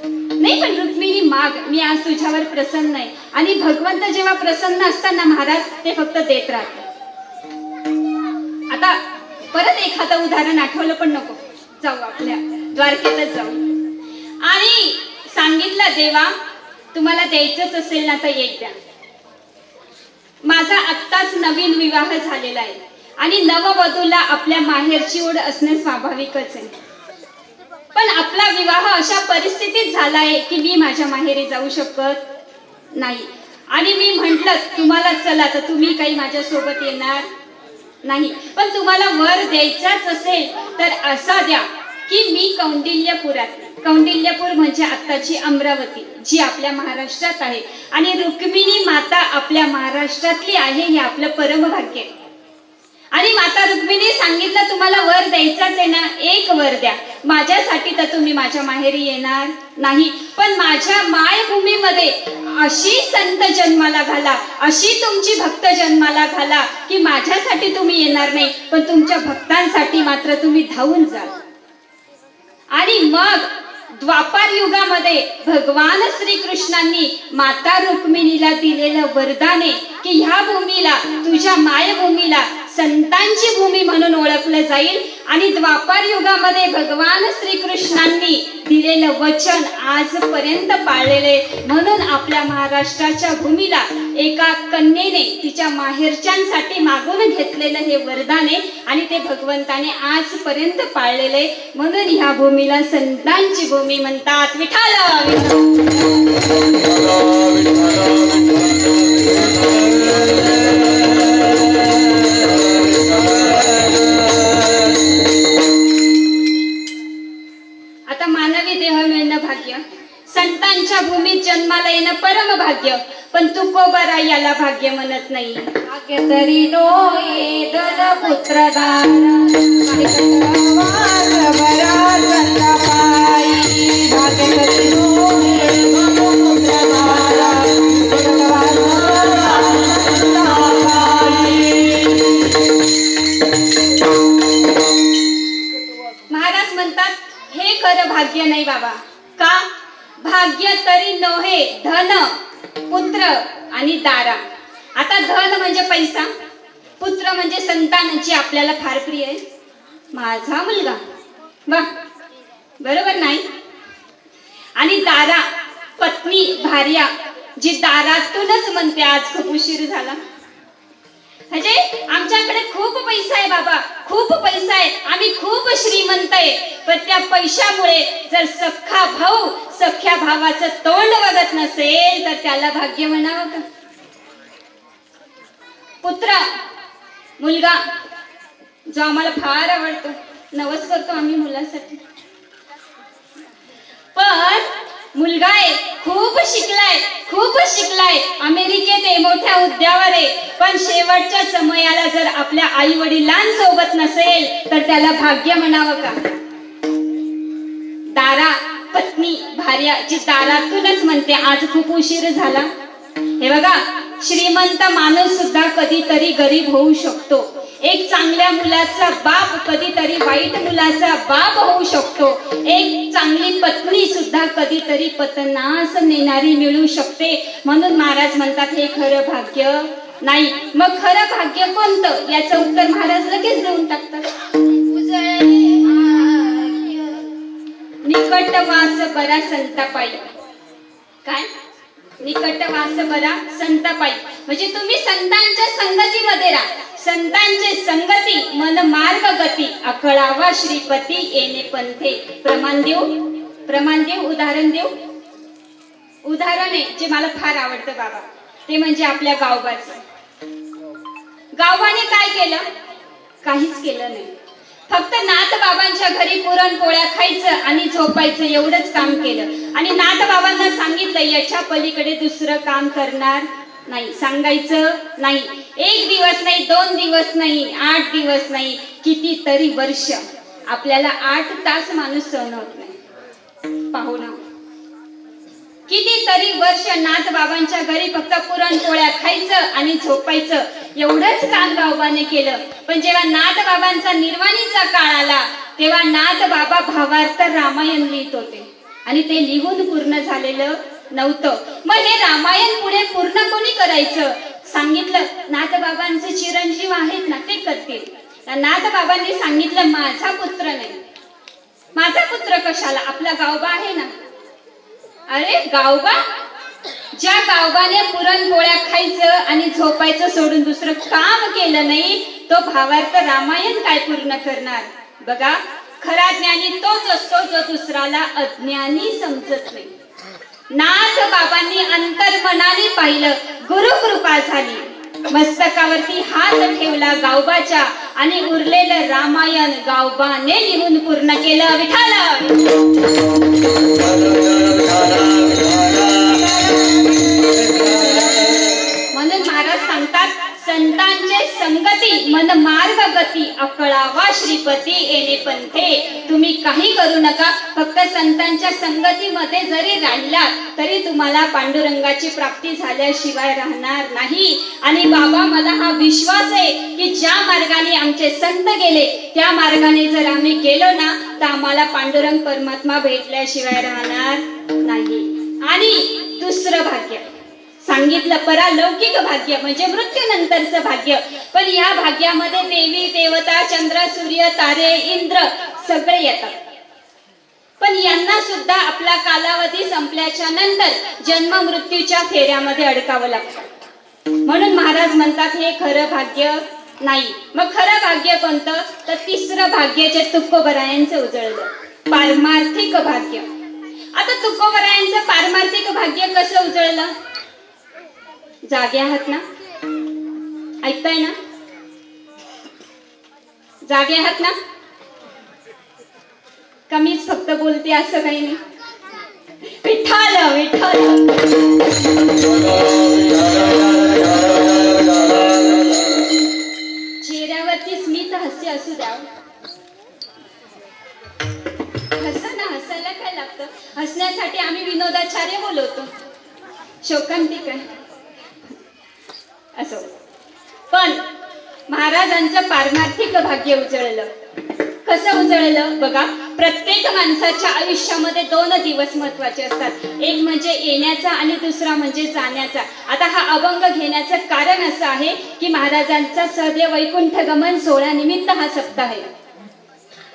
नाही पण रुक्मिणी माग, मी आज तुझ्यावर प्रसन्न आहे. आणि भगवंत जेव्हा प्रसन्न असताना महाराज ते फक्त देत राहतात. आता परत एखादं उदाहरण आठवलं पण नको, जाऊ आपल्या द्वारकेतच जाऊ. आणि सांगितलं, देवा तुम्हाला द्यायचंच असेल ना तर एक द्या. माझा आत्ताच नवीन विवाह झालेला आहे आणि नववधूला आपल्या माहेरची ओढ असणे स्वाभाविकच आहे. पण आपला विवाह अशा परिस्थितीत झाला आहे की मी माझ्या माहेरी जाऊ शकत नाही. आणि मी म्हंटल तुम्हाला चला तर तुम्ही काही माझ्या सोबत येणार नाही. पण तुम्हाला वर द्यायचाच असेल तर असा द्या की मी कौंडिल्यपुरात, कौंडिल्यपूर म्हणजे आत्ताची अमरावती जी आपल्या महाराष्ट्रात आहे, आणि रुक्मिणी माता आपल्या महाराष्ट्रातली आहे, हे आपलं परमभाग्य. आणि माता रुक्मिणी सांगितलं तुम्हाला वर द्यायचाच आहे ना, एक वर द्या. माझ्यासाठी तर तुम्ही माझ्या माहेरी येणार नाही, पण माझ्या मायभूमीमध्ये अशी संत जन्माला घाला, अशी तुमची भक्त जन्माला घाला की माझ्यासाठी तुम्ही येणार नाही पण तुमच्या भक्तांसाठी मात्र तुम्ही धावून जाल. आणि मग द्वापार युगामध्ये भगवान श्रीकृष्णांनी माता रुक्मिणीला दिलेलं वरदान आहे की ह्या भूमीला, तुझ्या मायभूमीला संतांची भूमी म्हणून ओळखलं जाईल. आणि द्वापार युगामध्ये भगवान श्रीकृष्णांनी दिलेलं वचन आजपर्यंत पाळलेले. म्हणून आपल्या महाराष्ट्राच्या भूमीला एका कन्येने तिच्या माहेरच्यांसाठी मागून घेतलेलं हे वरदान आहे आणि ते भगवंताने आजपर्यंत पाळलेले. म्हणून ह्या भूमीला संतांची भूमी म्हणतात. विठ्ठल आता मानवी देह मिळणं भाग्य, संतांच्या भूमीत जन्माला येणं परम भाग्य, पण तुकोबरा याला भाग्य म्हणत नाही. भाग्य तरी नोये धन पुत्र दान, भाग्य तरी नोये धन पुत्र महाराज म्हणतात हे खरं भाग्य नाही बाबा. का? भाग्य तरी नोहे धन पुत्र आणि दारा. आता धन म्हणजे पैसा, पुत्र म्हणजे संतान जी आपल्याला फार प्रिय आहे. माझा मुलगा, वा बरोबर नाही. आणि दारा पत्नी, भार्या जी दारातूनच म्हणते आज खूप उशीर झाला. म्हणजे आमच्याकडे खूप पैसा आहे बाबा, खूप पैसा आहे, आम्ही खूप श्रीमंत आहे. पण त्या पैशामुळे जर सख्खा भाऊ सख्या भावाचं तोंड बघत नसेल तर त्याला भाग्य म्हणावं का? पुत्र, मुलगा जो आम्हाला फार आवडतो, नवस करतो आम्ही मुलासाठी. पण मुलगा आहे, खूप शिकलाय, खूप शिकलाय, अमेरिकेत आहे, मोठ्या हुद्द्यावर आहे, पण शेवटच्या समयाला जर आपल्या आई वडिलांसोबत नसेल तर त्याला भाग्य म्हणावं का? दारा पत्नी, भार्या जी दारातूनच म्हणते आज खूप उशीर झाला. हे बघा, श्रीमंत माणूस सुद्धा कधीतरी गरीब होऊ शकतो. एक चांगल्या मुलाचा बाप कधीतरी वाईट मुलाचा बाप होऊ शकतो. एक चांगली पत्नी सुद्धा कधीतरी पतनास नेणारी मिळू शकते. म्हणून महाराज म्हणतात हे खरं भाग्य नाही. मग खरं भाग्य कोणतं याचं उत्तर महाराज लगेच देऊन टाकतात. निकटवास बरा संतापाई. काय निकटवास बरा संतापाई म्हणजे तुम्ही संतांच्या संगतीमध्ये राहा. संतांचे संगती मन मार्ग गती अकळावा श्रीपती येणे पंथे. प्रमाण देऊ उदाहरण देऊ. उदाहरण आहे जे मला फार आवडतं बाबा, ते म्हणजे आपल्या गावबाचं. गावबाने काय केलं? काहीच केलं नाही. फक्त नाथ बाबांच्या घरी पुरणपोळ्या खायचं आणि झोपायचं एवढंच काम केलं. आणि नाथ बाबांना सांगितलं याच्या पलीकडे दुसरं काम करणार नाही. सांगायचं नाही. 1 दिवस नाही, 2 दिवस नाही, 8 दिवस नाही, कितीतरी वर्ष. आपल्याला 8 तास माणूस सहन होत नाही. पाहू ना, कितीतरी वर्ष नाथ बाबांच्या घरी फक्त पुरणपोळ्या खायचं आणि झोपायचं एवढंच काम गावबाने केलं. पण जेव्हा नाथ बाबांचा निर्वाणीचा काळ आला तेव्हा नाथ बाबा भावार्थ रामायण लिहित होते आणि ते लिहून पूर्ण झालेलं नव्हतं. मग हे रामायण पुढे पूर्ण कोणी करायचं? सांगितलं नाथ बाबांचे चिरंजीव आहेत ना, ते करतील. नाथ बाबांनी सांगितलं माझा पुत्र नाही. माझा पुत्र कशाला? आपला गावबा आहे ना. अरे गावबा, ज्या गावबाने पुरणपोळ्या खायचं आणि झोपायचं सोडून दुसरं काम केलं नाही तो भावार्थ रामायण काय पूर्ण करणार? बघा, खरा ज्ञानी तोच असतो जो दुसऱ्याला अज्ञानी समजत नाही. नाथ बाबांनी अंतर्मनाने पाहिलं, गुरु कृपा झाली, मस्तकावरती हात ठेवला गावबाच्या आणि उरलेलं रामायण गावबाने लिहून पूर्ण केलं. विठाल म्हणून महाराज सांगतात संतांचे संगती मन मार्ग गती अकळावा श्रीपती येणे पंथे. तुम्ही काही करू नका, फक्त संतांच्या संगतीमध्ये जरी राहिलात तरी तुम्हाला पांडुरंगाची प्राप्ती झाल्याशिवाय राहणार नाही. आणि बाबा मला हा विश्वास आहे की ज्या मार्गाने आमचे संत गेले त्या मार्गाने जर आम्ही गेलो ना तर आम्हाला पांडुरंग परमात्मा भेटल्याशिवाय राहणार नाही. आणि दुसरं भाग्य सांगितलं परालौकिक भाग्य म्हणजे मृत्यूनंतरचं भाग्य. पण या भाग्यामध्ये देवी देवता चंद्र सूर्य तारे इंद्र सगळे येतात. पण यांना सुद्धा आपला कालावधी संपल्याच्या नंतर जन्म मृत्यूच्या फेऱ्यामध्ये अडकावं लागतं. म्हणून महाराज म्हणतात हे खरं भाग्य नाही. मग खरं भाग्य कोणतं? तर तिसरं भाग्य जे तुकोबरायांचं उजळलं, पारमार्थिक भाग्य. आता तुकोबरायांचं पारमार्थिक भाग्य कसं उजळलं? जागे आहात ना? ऐकताय ना? जागे आहात ना? कमीच फक्त बोलते असं काही नाही. विठ्ठल विठ्ठल. चेहऱ्यावरती स्मित हास्य असू द्या. हसा ना, हसायला काय लागतं? हसण्यासाठी आम्ही विनोदाचार्य बोलवतो, शोकांतिक आहे असो. पण महाराजांचं पारमार्थिक भाग्य उजळलं. कसं उजळलं? बघा, प्रत्येक माणसाच्या आयुष्यामध्ये 2 दिवस महत्वाचे असतात. एक म्हणजे येण्याचा आणि दुसरा म्हणजे जाण्याचा. आता हा अभंग घेण्याचं कारण असं आहे की महाराजांचा सहदेव वैकुंठ गमन सोहळा निमित्त हा सप्ताह आहे,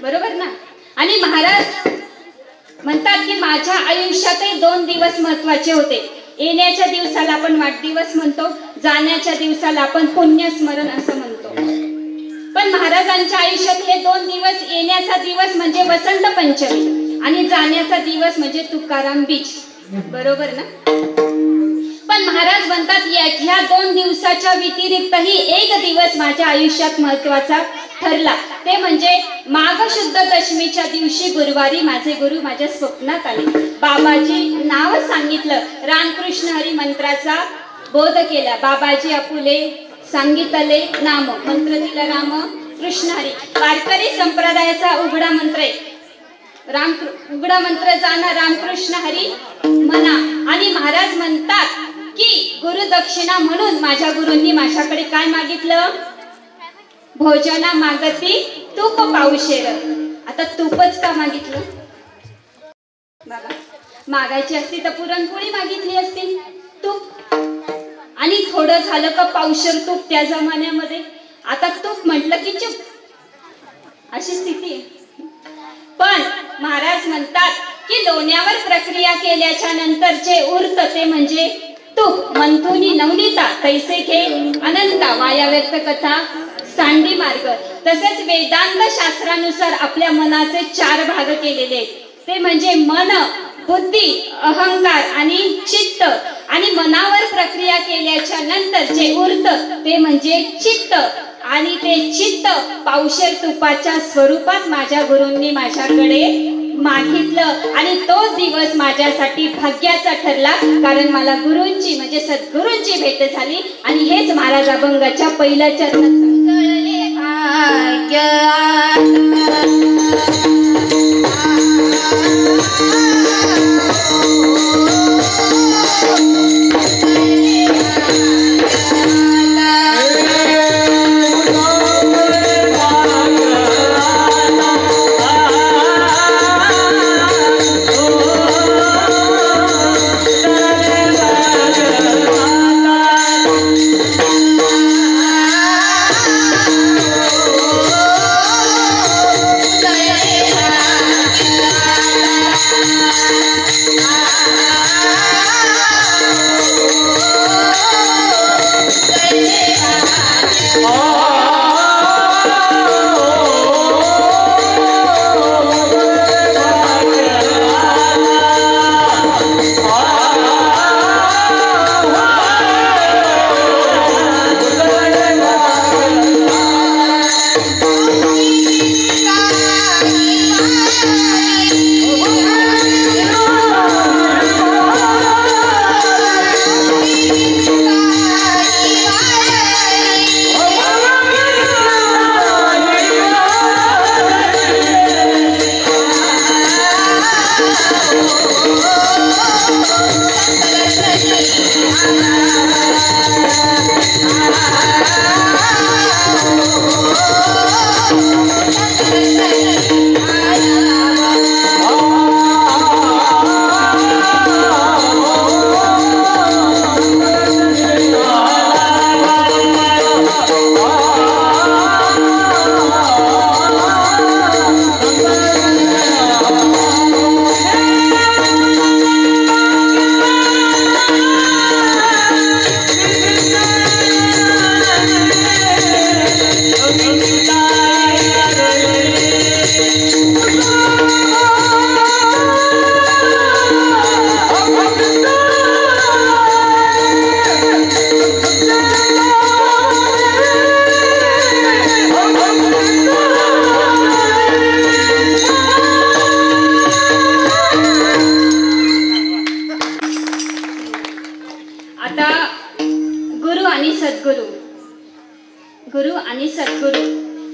बरोबर ना? आणि महाराज म्हणतात की माझ्या आयुष्यातही 2 दिवस महत्वाचे होते. येण्याच्या दिवसाला आपण वाढदिवस म्हणतो, जाण्याच्या दिवसाला आपण पुण्यस्मरण असं म्हणतो. पण महाराजांच्या आयुष्यात हे 2 दिवस, येण्याचा दिवस म्हणजे वसंत पंचमी आणि जाण्याचा दिवस म्हणजे तुकाराम बीज, बरोबर ना? पण महाराज म्हणतात ह्या 2 दिवसाच्या व्यतिरिक्तही एक दिवस माझ्या आयुष्यात महत्वाचा ठरला. ते म्हणजे माघ शुद्ध दशमीच्या दिवशी गुरुवारी माझे गुरु माझ्या स्वप्नात आले. बाबाजी नाव सांगितलं, रामकृष्ण हरी मंत्राचा बोध केला. बाबाजी आपुले सांगितले नाम, मंत्र दिला राम कृष्ण हरी. वारकरी संप्रदायाचा उघडा मंत्र आहे. उघडा मंत्र जाणा रामकृष्ण हरी म्हणा. आणि महाराज म्हणतात की गुरु दक्षिणा म्हणून माझ्या गुरूंनी माझ्याकडे काय मागितलं? भोजना मागती तूप पावशेर. आता तूपच का मागितलं बाबा? मागायची असती तर पुरणपोळी मागितली असती. तूप आणि थोडं झालं का पावशेर तूप त्या जमान्यामध्ये. आता तूप म्हटलं की चूप, अशी स्थिती आहे. पण महाराज म्हणतात की लोण्यावर प्रक्रिया केल्याच्या नंतरचे उरत ते म्हणजे तूप. मंथुनी नवनीता तैसे घे अनंता, वाया व्यक्त कथा सांडी मार्ग. तसेच वेदांत शास्त्रानुसार आपल्या मनाचे 4 भाग केलेले आहेत. ते म्हणजे मन, बुद्धी, अहंकार आणि चित्त. आणि मनावर प्रक्रिया केल्याच्या नंतर जे उरत ते म्हणजे चित्त. आणि ते चित्त पावशेर तुपाच्या स्वरूपात माझ्या गुरूंनी माझ्याकडे मागितलं. आणि तो दिवस माझ्यासाठी भाग्याचा ठरला, कारण मला गुरूंची म्हणजे सद्गुरूंची भेट झाली. आणि हेच महाराज अभंगाच्या पहिल्या चरणात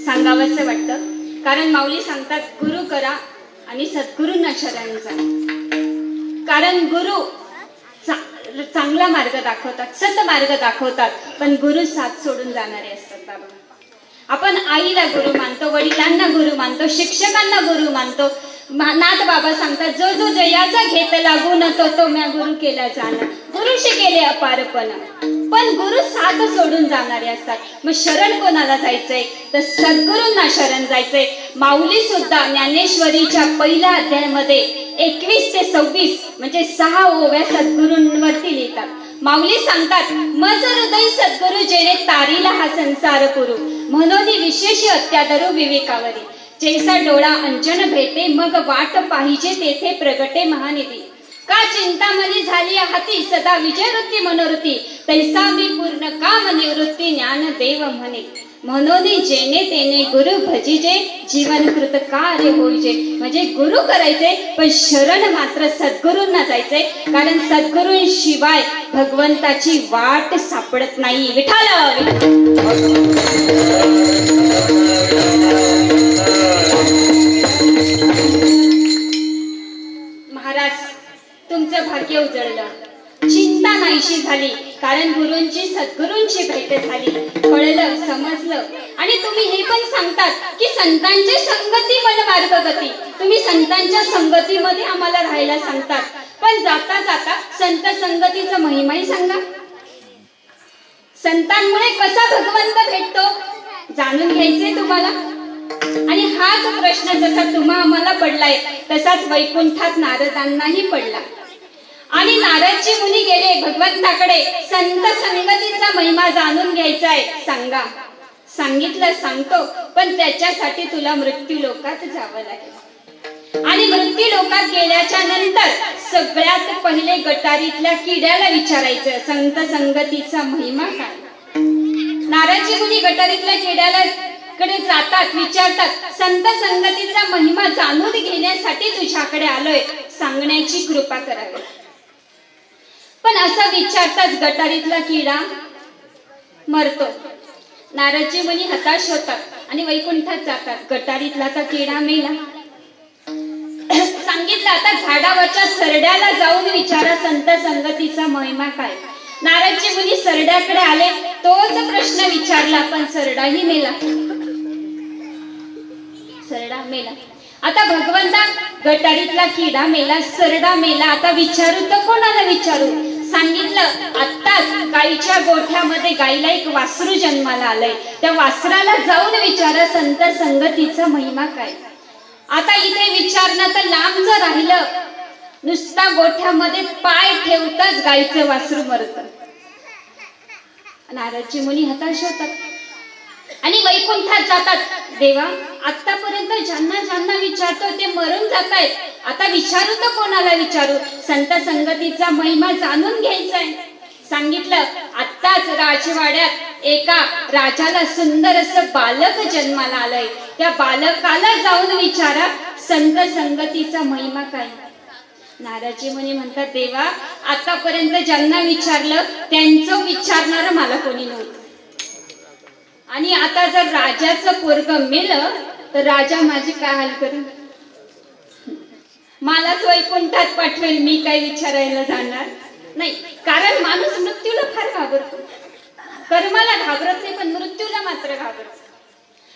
सांगावंसं वाटतं. कारण माऊली सांगतात गुरु करा आणि सद्गुरूंना शरण जा. कारण गुरु चांगला मार्ग दाखवतात, सत मार्ग दाखवतात, पण गुरु साथ सोडून जाणारे असतात. बाबा, आपण आईला गुरु मानतो, वडिलांना गुरु मानतो, शिक्षकांना गुरु मानतो. नाथ बाबा सांगतात जो जो जयाचा घेत लागून तो तो म्या गुरु केला जाणार. गुरुशी केले अपारपण, पण गुरु साथ सोडून जाणारे असतात. मग शरण कोणाला जायचंय तर सद्गुरूंना शरण जायचंय. माऊली सुद्धा ज्ञानेश्वरीच्या पहिल्या अध्यायामध्ये 21 ते 26 म्हणजे 6 ओव्या सद्गुरूंवरती लिहितात. माऊली सांगतात मज हृदय सद्गुरु जेणे तारीला हा संसार पुरू, म्हणून विशेष अत्यादरू विवेकावरी. जैसा डोळा अंजन भेटे मग वाट पाहिजे तेथे प्रगटे महानिधी. का चिंतामणी झाली हाती सदा विजयवृत्ती मनोवृत्ती, तैसा मी पूर्ण काम निवृत्ती ज्ञान देव म्हणे. म्हणून जेणे तेने गुरु भजिजे जीवन कृत कार्य होईजे. म्हणजे गुरु करायचे पण शरण मात्र सद्गुरूंना जायचे, कारण सद्गुरूंशिवाय भगवंताची वाट सापडत नाही. विठ्ठल महाराज तुमचं भाग्य उजळलं, चिंता नाहीशी झाली. कारण गुरूंची सद्गुरूंची भेट झाली, कळलं समजलं. आणि तुम्ही हे पण सांगतात की संतांची संगती मन मार्ग गती. तुम्ही संतांच्या संगतीमध्ये आम्हाला राहायला सांगतात, पण जाता जाता संत संगतीचा महिमाही सांगा. संतांमुळे कसा भगवंत भेटतो जाणून घ्यायचंय तुम्हाला. आणि हाच प्रश्न जसा तुम्हा आम्हाला पडलाय तसाच वैकुंठात नारदांनाही पडला. आणि नारदजी मुनी गेले भगवंताकडे, संत संगतीचा महिमा जाणून घ्यायचा आहे, सांगा. सांगितलं सांगतो, पण त्याच्यासाठी तुला मृत्यू लोकात जावं लागेल. आणि मृत्यू लोकात गेल्याच्या नंतर सगळ्यात पहिले गटारीतल्या किड्याला विचारायचं संत संगतीचा महिमा काय. नारदजी मुनी गटारीतल्या किड्याला कडे जातात, विचारतात, संत संगतीचा महिमा जाणून घेण्यासाठी तुझ्याकडे आलोय, सांगण्याची कृपा करावी. पण असं विचारताच गटारीतला किडा मरतो. नारदजी मुनी हताश होतात आणि वैकुंठात जातात. गटारीतला तर किडा मेला. सांगितलं आता झाडावरच्या सरड्याला जाऊन विचारा संत संगतीचा महिमा काय. नारदजी मुनी सरड्याकडे आले, तोच प्रश्न विचारला, पण सरडाही मेला. सरडा मेला. आता भगवंता गटारीतला किडा मेला, सरडा मेला, आता विचारू तर कोणाला विचारू. सांगितलं आत्ताच गाईच्या गोठ्यामध्ये गाईला एक वासरू जन्माला आलंय, त्या वासराला जाऊन विचारा संत संगतीचा महिमा काय. आता इथे विचारणं तर लांब जर राहिलं, नुसता गोठ्यामध्ये पाय ठेवताच गाईचं वासरू मरतं. नारदजी मुनी हताश होतात आणि वैकुंठात जातात. देवा आतापर्यंत ज्यांना ज्यांना विचारतो ते मरून जात आहेत, आता विचारू तर कोणाला विचारू. संत संगतीचा महिमा जाणून घ्यायचाय. सांगितलं आत्ताच राजवाड्यात एका राजाला सुंदर असं बालक जन्माला आलंय, त्या बालकाला जाऊन विचारा संत संगतीचा महिमा काय. नारदजी मुनी म्हणतात, देवा आतापर्यंत ज्यांना विचारलं त्यांचं विचारणार मला कोणी नव्हतं. आणि आता जर राजाचं पोरग मेलं तर राजा माझी काय हाल करेल. मलाच वैकुंठात पाठवेल, मी काय विचारायला जाणार नाही. कारण माणूस मृत्यूला फार घाबरतो. कर्माला घाबरत नाही, पण मृत्यूला मात्र घाबरतो.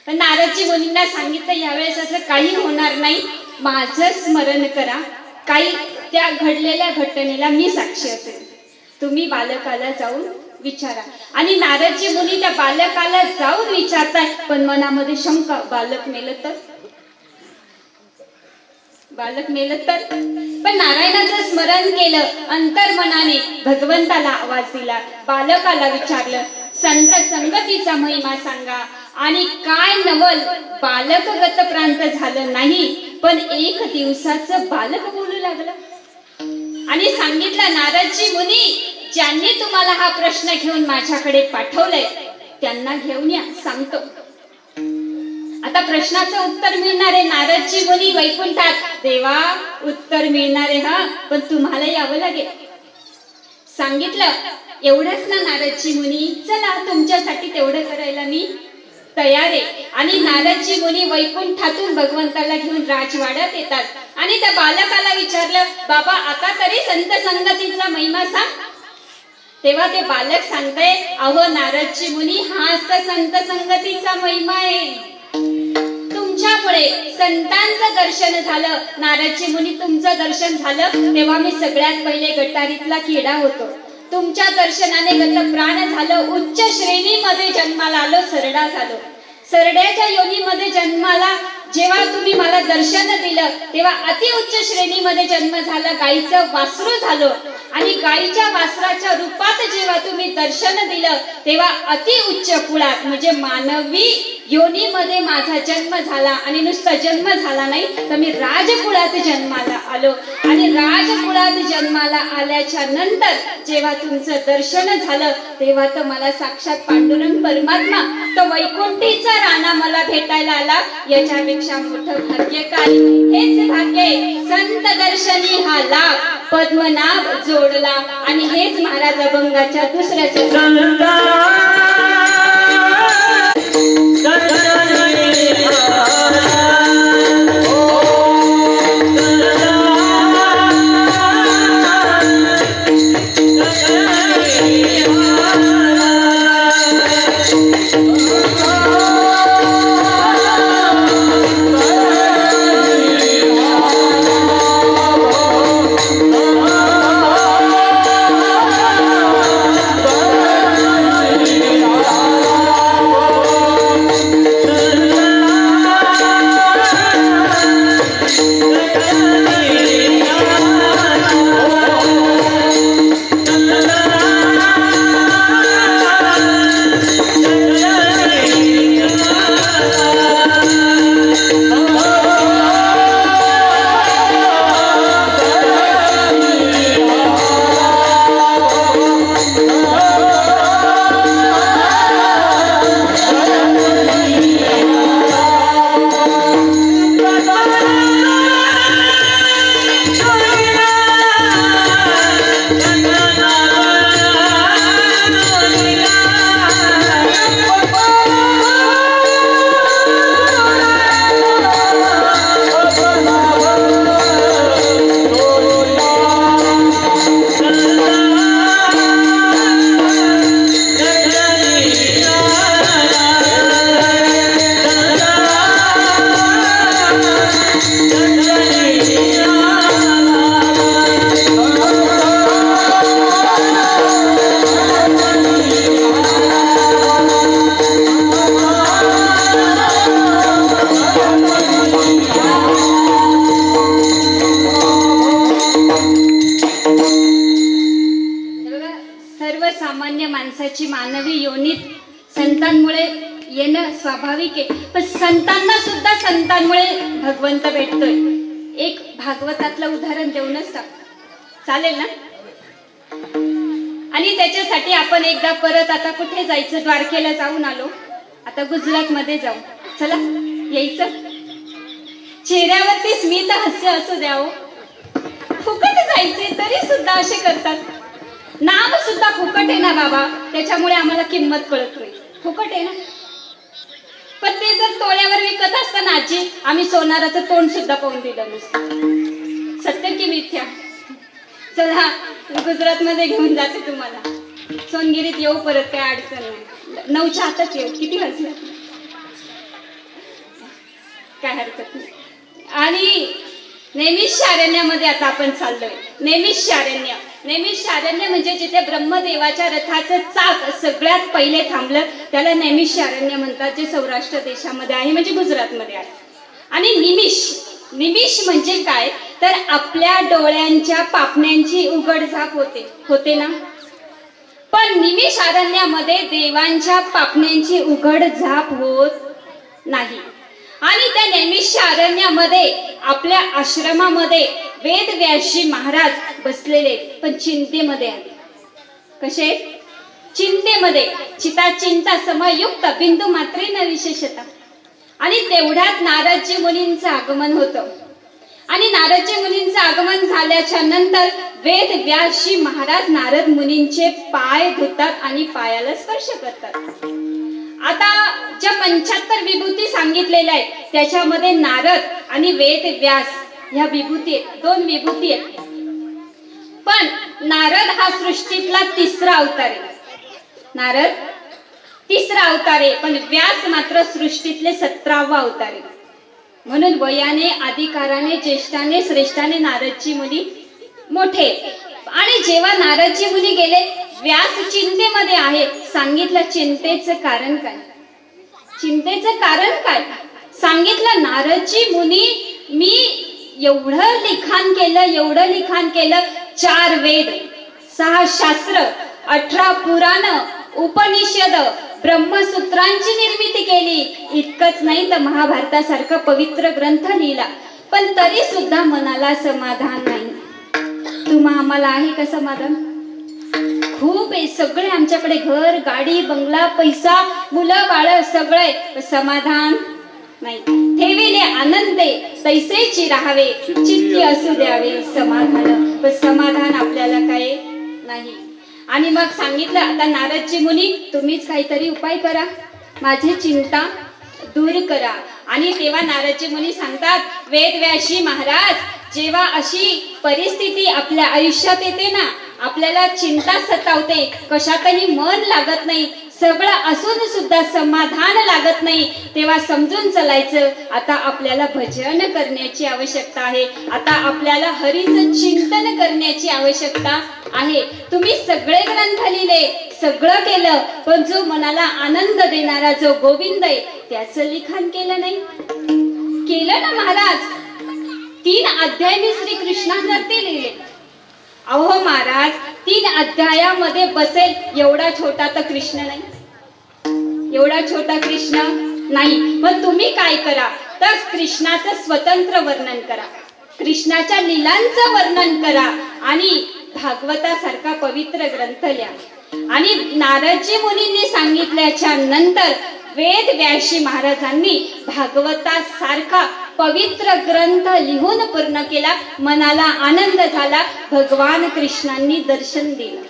पण नारदजी मुनींना सांगितलं यावेळेस असं काही होणार नाही, माझं स्मरण करा. काही त्या घडलेल्या घटनेला मी साक्षी असेल. तुम्ही बालकाला जाऊन विचारा. आणि नारदजी मुनी त्या बालकाला जाऊन विचारतात, पण मनामध्ये शंका, बालक मेलं तर, बालक मेलं तर. पण नारायणाचं स्मरण केलं, अंतर्मनाने भगवंताला आवाज दिला, बालकाला विचारलं संत संगतीचा महिमा सांगा. आणि काय नवल, बालक गतप्रांत झालं नाही, पण 1 दिवसाचं बालक बोलू लागलं. आणि सांगितलं नारदजी मुनी, ज्यांनी तुम्हाला हा प्रश्न घेऊन माझ्याकडे पाठवलंय त्यांना घेऊन या, सांगतो. आता प्रश्नाचं उत्तर मिळणार आहे. नारदजी मुनी वैकुंठात, देवा उत्तर मिळणार आहे हा, पण तुम्हाला यावं लागेल. सांगितलं एवढंच ना नारदजी मुनी, चला तुमच्यासाठी तेवढं करायला मी तयार आहे. आणि नारदजी मुनी वैकुंठातून भगवंताला घेऊन राजवाड्यात येतात. आणि त्या बालकाला विचारलं, बाबा आता तरी संत संगतीचा महिमा सांग. तेव्हा ते बालक सांगतंय, अहो नारदजी मुनी, हाच तर संत संगतीचा महिमा आहे. तुमच्यामुळे संतांचं दर्शन झालं. नारदजी मुनी तुमचं दर्शन झालं तेव्हा मी सगळ्यात पहिले गटारीतला किडा होतो. तुमच्या दर्शनाने गतप्राण झालं, उच्च श्रेणीमध्ये जन्माला आलो, सरडा झालो. सरड्याच्या योनीमध्ये जन्माला जेव्हा तुम्ही मला दर्शन दिलं तेव्हा अतिउच्च श्रेणीमध्ये जन्म झाला, गाईचं वासरू झालो. आणि गाईच्या वासराच्या रूपात जेव्हा तुम्ही दर्शन दिलं तेव्हा अतिउच्च कुळात म्हणजे मानवी योनीमध्ये माझा जन्म झाला. आणि नुसता जन्म झाला नाही तर मी राजकुळात जन्माला आलो. आणि राजकुळात जन्माला आल्याच्या नंतर जेव्हा तुमचं दर्शन झालं तेव्हा तर मला साक्षात पांडुरंग परमात्मा तो वैकुंठीचा राणा मला भेटायला आला. याच्यापेक्षा मोठं भाग्य काय. हेच भाग्य संत दर्शनी हा लाभ पद्मनाभ जोडला. आणि हेच महाराज अभंगाच्या दुसऱ्या Oh संतांमुळे येणं स्वाभाविक आहे, पण संतांना सुद्धा संतांमुळे भगवंत भेटतोय. एक भागवतातलं उदाहरण देऊनच टाक, चालेल ना? आणि त्याच्यासाठी आपण एकदा परत आता कुठे जायचं? द्वारकेला जाऊन आलो, आता गुजरात मध्ये जाऊ. चला यायचं. चेहऱ्यावरती स्मित हास्य असू द्यावं. फुकट जायचे तरी सुद्धा असे करतात. नाम सुद्धा फुकट आहे ना बाबा, त्याच्यामुळे आम्हाला किंमत कळत नाही. फुकट आहे ना, पण ते जर तोळ्यावर विकत असताना आजी, आम्ही सोनाराचं तोंड सुद्धा पाहून दिलं नसतं. सत्य की मिथ्या? चला गुजरात मध्ये घेऊन जाते तुम्हाला. सोनगिरीत येऊ परत, काय अडचण नाही. 9च्या आतच येऊ. किती वाजले? काय हरकत नाही. आणि नैमिषारण्यामध्ये आता आपण चाललोय. नैमिषारण्य म्हणजे जिथे ब्रह्मदेवाच्या रथाचं चाक सगळ्यात पहिले थांबलं त्याला नैमिषारण्य म्हणतात, जे सौराष्ट्र देशामध्ये आहे, म्हणजे गुजरातमध्ये आहे. आणि निमिष म्हणजे काय? तर आपल्या डोळ्यांच्या पापण्यांची उघडझाप होते ना. पण निमिषारण्यामध्ये देवांच्या पापण्यांची उघडझाप होत नाही. आणि त्या नैमिषारण्यामध्ये आपल्या आश्रमामध्ये वेदव्यासी महाराज बसलेले, पण चिंतेमध्ये आहेत. कसे? चिंतेमध्ये. चिता चिंता समयुक्त बिंदू मात्रे न विशेषता. आणि तेवढ्यात नारदजी मुनींचं आगमन होतं. आणि नारदजी मुनींचं आगमन झाल्याच्या नंतर वेदव्यासी महाराज नारद मुनींचे पाय धुतात आणि पायाला स्पर्श करतात. आता ज्या 75 विभूती सांगितलेल्या आहेत त्याच्यामध्ये नारद आणि वेदव्यास ह्या विभूती आहेत, 2 विभूती आहेत. पण नारद हा सृष्टीतला 3रा अवतार आहे. नारद 3रा अवतार आहे, पण व्यास मात्र सृष्टीतले 17वा अवतार आहे. म्हणून वयाने, अधिकाराने, ज्येष्ठाने, श्रेष्ठाने नारदजी मुनी मोठे. आणि जेव्हा नारदजी मुनी गेले, व्यास चिंतेमध्ये आहे. सांगितलं चिंतेचं कारण काय? चिंतेचं कारण काय सांगितलं. नारदजी मुनी, मी एवढं लिखाण केलं, 4 वेद, 6 शास्त्र, 18 पुराण, उपनिषद, ब्रह्मसूत्रांची निर्मिती केली. इतकंच नाही तर महाभारतासारखा पवित्र ग्रंथ लिहिला, पण तरी सुद्धा मनाला समाधान नाही. तुम्हा आम्हाला आहे का समाधान? खूप आहे, सगळे आमच्याकडे, घर, गाडी, बंगला, पैसा, मुलं बाळ सगळे, समाधान नाही. ठेविले आनंदे तैसेची राहावे, चित्ती असू द्यावे समाधान, पण समाधान आपल्याला काय नाही. आणि मग सांगितलं, आता नारदजी मुनी तुम्हीच काहीतरी उपाय करा, माझी चिंता दूर करा. आणि तेव्हा नारदजी मुनी सांगतात, वेदव्यासी महाराज, जेव्हा अशी परिस्थिती आपल्या आयुष्यात येते ना, आपल्याला चिंता सतावते, कशातही मन लागत नाही, सगळं असून सुद्धा समाधान लागत नाही, तेव्हा समजून चलायचं, आता आपल्याला भजन करण्याची आवश्यकता आहे. आता आपल्याला हरीचं चिंतन करण्याची आवश्यकता आहे. तुम्ही सगळे ग्रंथ लिहिले, सगळं केलं, पण जो मनाला आनंद देणारा जो गोविंद आहे त्याचं लिखाण केलं नाही. केलं ना महाराज. 3 अध्याय मी श्रीकृष्णावरती लिहिले. अहो महाराज, 3 अध्यायामध्ये बसेल एवढा छोटा तर कृष्ण नाही, एवढा छोटा कृष्ण नाही. पण तुम्ही काय करा, तर कृष्णाचं स्वतंत्र वर्णन करा, कृष्णाच्या लीलांचं वर्णन करा आणि भागवतासारखा पवित्र ग्रंथ लिहा. आणि नारदजी मुनींनी सांगितल्याच्या नंतर वेदव्यासी महाराजांनी भागवतासारखा पवित्र ग्रंथ लिहून पूर्ण केला. मनाला आनंद झाला, भगवान कृष्णांनी दर्शन दिलं.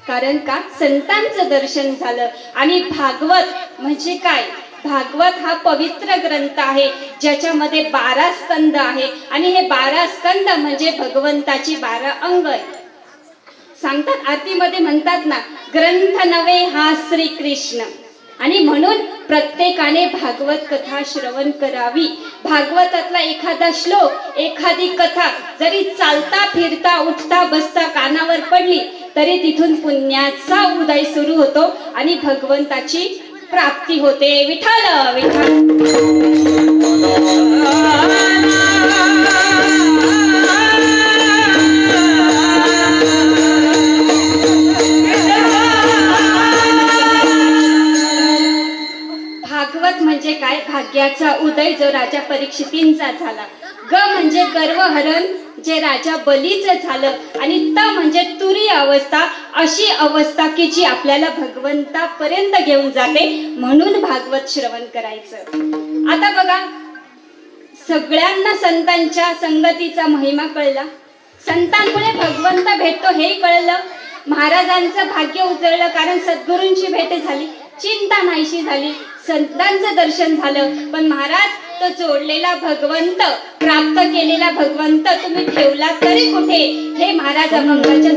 कारण का? संतांचं दर्शन झालं. आणि भागवत म्हणजे काय? भागवत हा पवित्र ग्रंथ आहे ज्याच्यामध्ये 12 स्कंद आहे. आणि हे 12 स्कंद म्हणजे भगवंताची 12 अंग आहे. सांगतात आरतीमध्ये म्हणतात ना, ग्रंथ नव्हे हा श्री कृष्ण. आणि म्हणून प्रत्येकाने भागवत कथा श्रवण करावी. भागवतातला एखादा श्लोक, एखादी कथा जरी चालता फिरता उठता बसता कानावर पडली तरी तिथून पुण्याचा उदय सुरू होतो आणि भगवंताची प्राप्ती होते. विठ्ठल विठ्ठल. म्हणजे काय? भाग्याचा उदय जो राजा परीक्षितींचा झाला. ग म्हणजे गर्वहरण जे राजा बलीचं झालं. आणि त म्हणजे तुरी अवस्था, अशी अवस्था की जी आपल्याला भगवंतापर्यंत घेऊन जाते. म्हणून भागवत श्रवण करायचं. आता बघा, सगळ्यांना संतांच्या संगतीचा महिमा कळला. संतांमुळे भगवंत भेटतो हे कळलं. महाराजांचं भाग्य उजळलं कारण सद्गुरूंची भेट झाली. चिंता नाहीशी झाली, संतांचं दर्शन झालं. पण महाराज, तो जोडलेला भगवंत, प्राप्त केलेला भगवंत तुम्ही ठेवला तरी कुठे? हे महाराज अभंगाच्या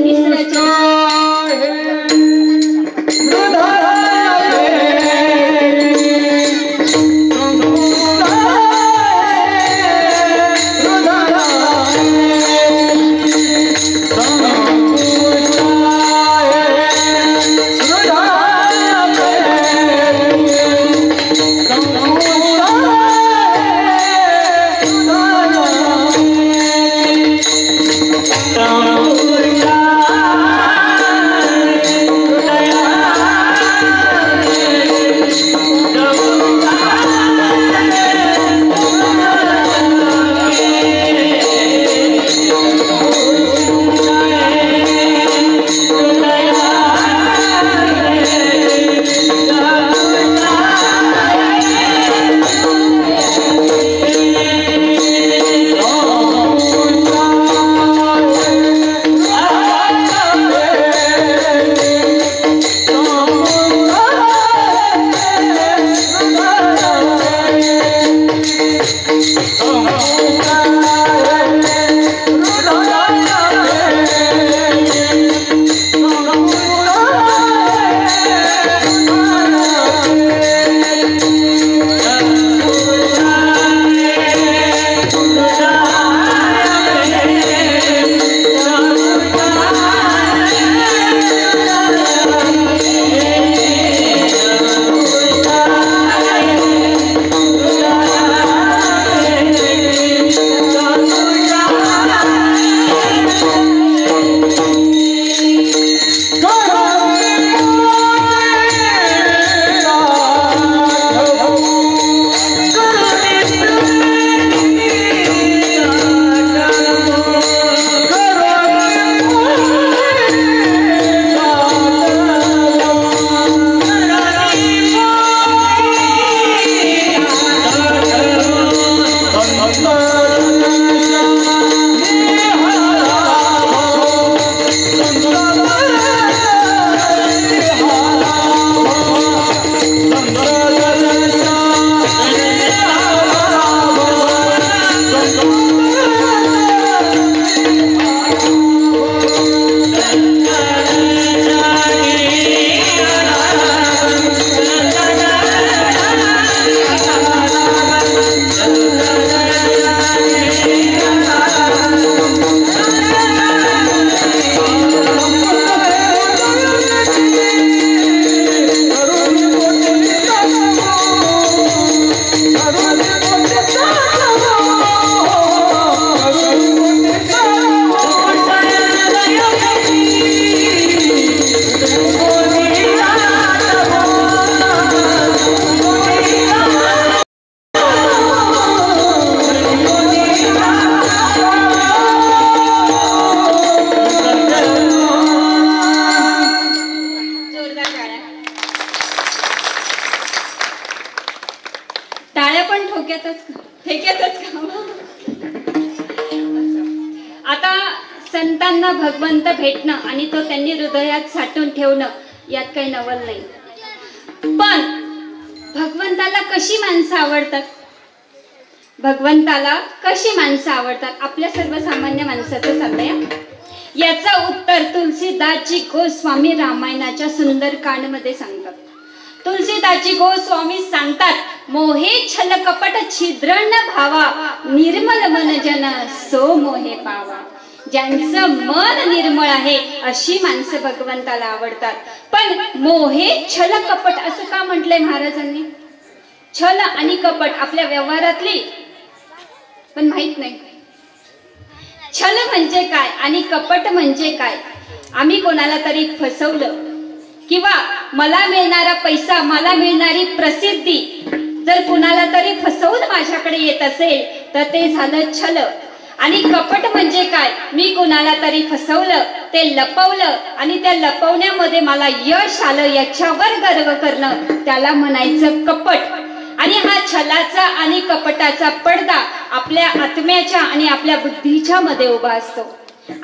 संतांना भगवंत भेटणं आणि तो त्यांनी हृदयात साठवून ठेवणं यात काही नवल नाही. पण भगवंताला कशी माणसं आवडतात? भगवंताला कशी माणसं आवडतात? आपल्या सर्वसामान्य माणसाचं चाललंय. याचं उत्तर तुलसीदासजी गोस्वामी रामायणाच्या सुंदरकांड मध्ये सांगतात. तुलसीदासजी गोस्वामी सांगतात, मोहे छल कपट छिद्र न भावा, निर्मल मन जन सो मोहे पावा. ज्यांचं मन निर्मळ आहे अशी माणसं भगवंताला आवडतात. पण मोहे छल कपट असं का म्हटलंय महाराजांनी? छल आणि कपट आपल्या व्यवहारातली पण माहित नाही. छल म्हणजे काय आणि कपट म्हणजे काय? आम्ही कोणाला तरी फसवलं किंवा मला मिळणारा पैसा, मला मिळणारी प्रसिद्धी जर कुणाला तरी फसवून माझ्याकडे येत असेल तर ते झालं छल. आणि कपट म्हणजे काय? मी कुणाला तरी फसवलं, ते लपवलं आणि त्या लपवण्यामध्ये मला यश आलं याच्यावर गर्व करणं, त्याला म्हणायचं कपट. आणि हा छलाचा आणि कपटाचा पडदा आपल्या आत्म्याच्या आणि आपल्या बुद्धीच्या मध्ये उभा असतो.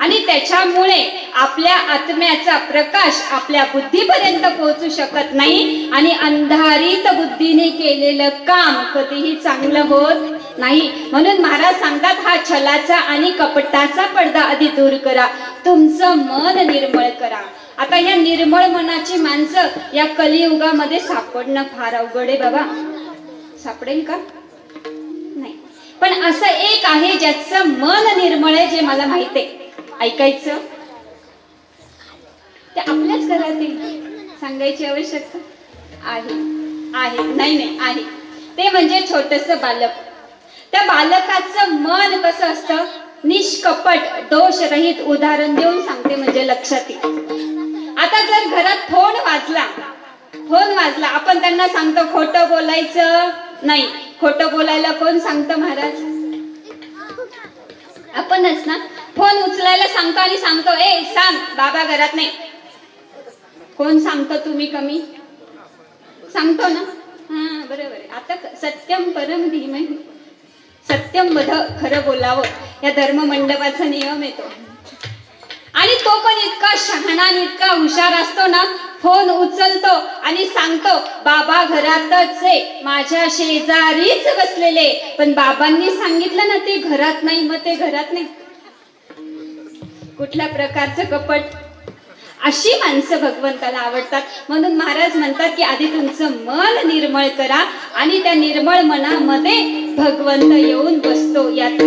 आणि त्याच्यामुळे आपल्या आत्म्याचा प्रकाश आपल्या बुद्धीपर्यंत पोहोचू शकत नाही आणि अंधारीत बुद्धीने केलेलं काम कधीही चांगलं होत नाही. म्हणून महाराज सांगतात, हा छलाचा आणि कपटाचा पडदा आधी दूर करा, तुमचं मन निर्मळ करा. आता या निर्मळ मनाची माणसं या कलियुगामध्ये सापडणं फार अवघड आहे बाबा. सापडेल का? नाही. पण असं एक आहे ज्याचं मन निर्मळ आहे, जे मला माहिती आहे. ऐकायचं ते आपल्याच घरातील, सांगायची आवश्यकता आहे नाही आहे. ते म्हणजे छोटस बालक. त्या बालकाचं मन कसं असतं? निष्कपट, दोष रहित. उदाहरण देऊन सांगते म्हणजे लक्षात येईल. आता जर घरात फोन वाजला, आपण त्यांना सांगतो खोटं बोलायचं नाही. खोटं बोलायला कोण सांगतं महाराज? आपणच ना. फोन उचलायला सांगतो आणि सांगतो, ए सांग बाबा घरात नाही. कोण सांगतो? तुम्ही कमी सांगतो ना. हा बरोबर आहे. आता सत्यम परम धीमहि, सत्यम वद, खरं बोलावं, या धर्म मंडपाचा नियम येतो. आणि तो पण इतका शहाणा आणि इतका हुशार असतो ना, फोन उचलतो आणि सांगतो बाबा घरातच आहे, माझ्या शेजारीच बसलेले. पण बाबांनी सांगितलं ना ते घरात नाही, मग ते घरात नाही. कुठल्या प्रकारचं कपट? अशी माणसं भगवंताला आवडतात. म्हणून महाराज म्हणतात की आधी तुमचं मन निर्मळ करा आणि त्या निर्मळ मनामध्ये भगवंत येऊन बसतो. यात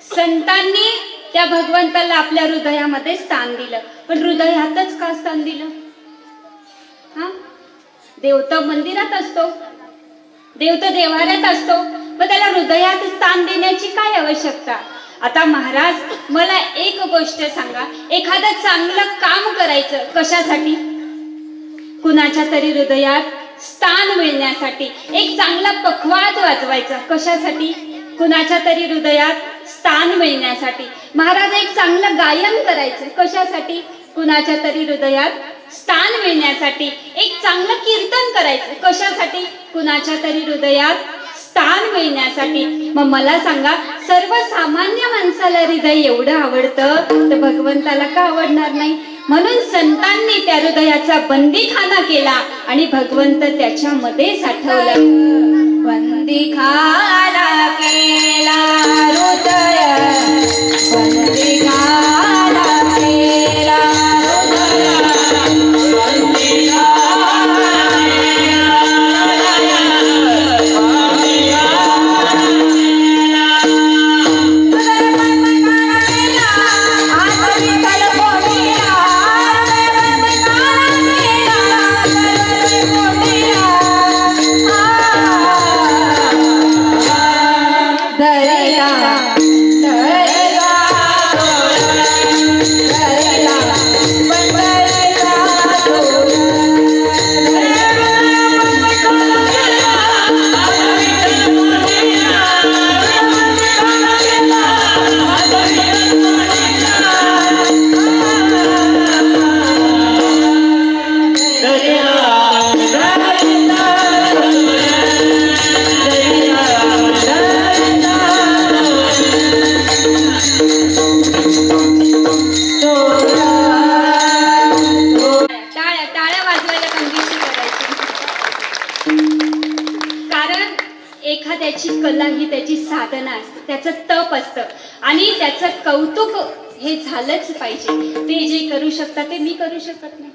संतांनी त्या भगवंताला आपल्या हृदयामध्ये स्थान दिलं. पण हृदयातच का स्थान दिलं? हा, देव तर मंदिरात असतो, देव तर देवाऱ्यात असतो, पण त्याला हृदयात स्थान देण्याची काय आवश्यकता? आता महाराज मला एक गोष्ट सांगा, एखादं चांगलं काम करायचं कशासाठी? कुणाच्या तरी हृदयात स्थान मिळण्यासाठी. एक चांगला पखवाज वाजवायचा कशासाठी? कुणाच्या तरी हृदयात स्थान मिळण्यासाठी. महाराज एक चांगलं गायन करायचं कशासाठी? कुणाच्या तरी हृदयात स्थान मिळण्यासाठी. एक चांगलं कीर्तन करायचं कशासाठी? कुणाच्या तरी हृदयात स्थान मिळण्यासाठी. मग मला सांगा, सर्वसामान्य माणसाला हृदय एवढं आवडतं तर भगवंताला का आवडणार नाही? म्हणून संतांनी त्या हृदयाचा बंदीखाना केला आणि भगवंत त्याच्यामध्ये साठवला. बंदीखाना केला हृदय, बंदीखाना केला हृदय कारण एखाद्याची कला ही त्याची साधना असते, त्याचं तप असतं आणि त्याचं कौतुक हे झालंच पाहिजे. ते जे करू शकतात ते मी करू शकत नाही,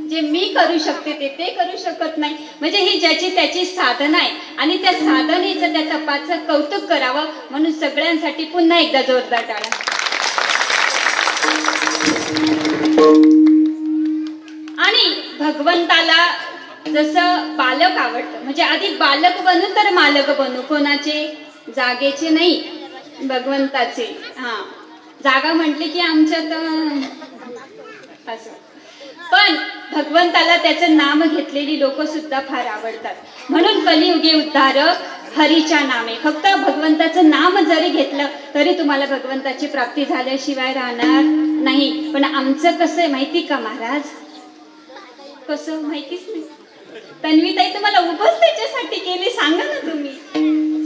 जे मी करू शकते ते करू शकत नाही. म्हणजे ही ज्याची त्याची साधना आहे आणि त्या साधनेचं, त्या तपाचं कौतुक करावं म्हणून सगळ्यांसाठी पुन्हा एकदा जोरदार टाळ्या. आणि भगवंताला जसं बालक आवडतं, म्हणजे आधी बालक बनू तर मालक बनू. कोणाचे? जागेचे नाही, भगवंताचे. हा, जागा म्हटली की आमच्यात असं. पण भगवंताला त्याचं नाम घेतलेली लोक सुद्धा फार आवडतात. म्हणून कलियुगी उद्धारक हरीच्या नामे. फक्त भगवंताचं नाम जरी घेतलं तरी तुम्हाला भगवंताची प्राप्ती झाल्याशिवाय राहणार नाही. पण आमचं कसं आहे माहिती का महाराज? कसं माहितीच नाही. तन्वीताई तुम्हाला उभंच त्याच्यासाठी केली, सांगा ना तुम्ही.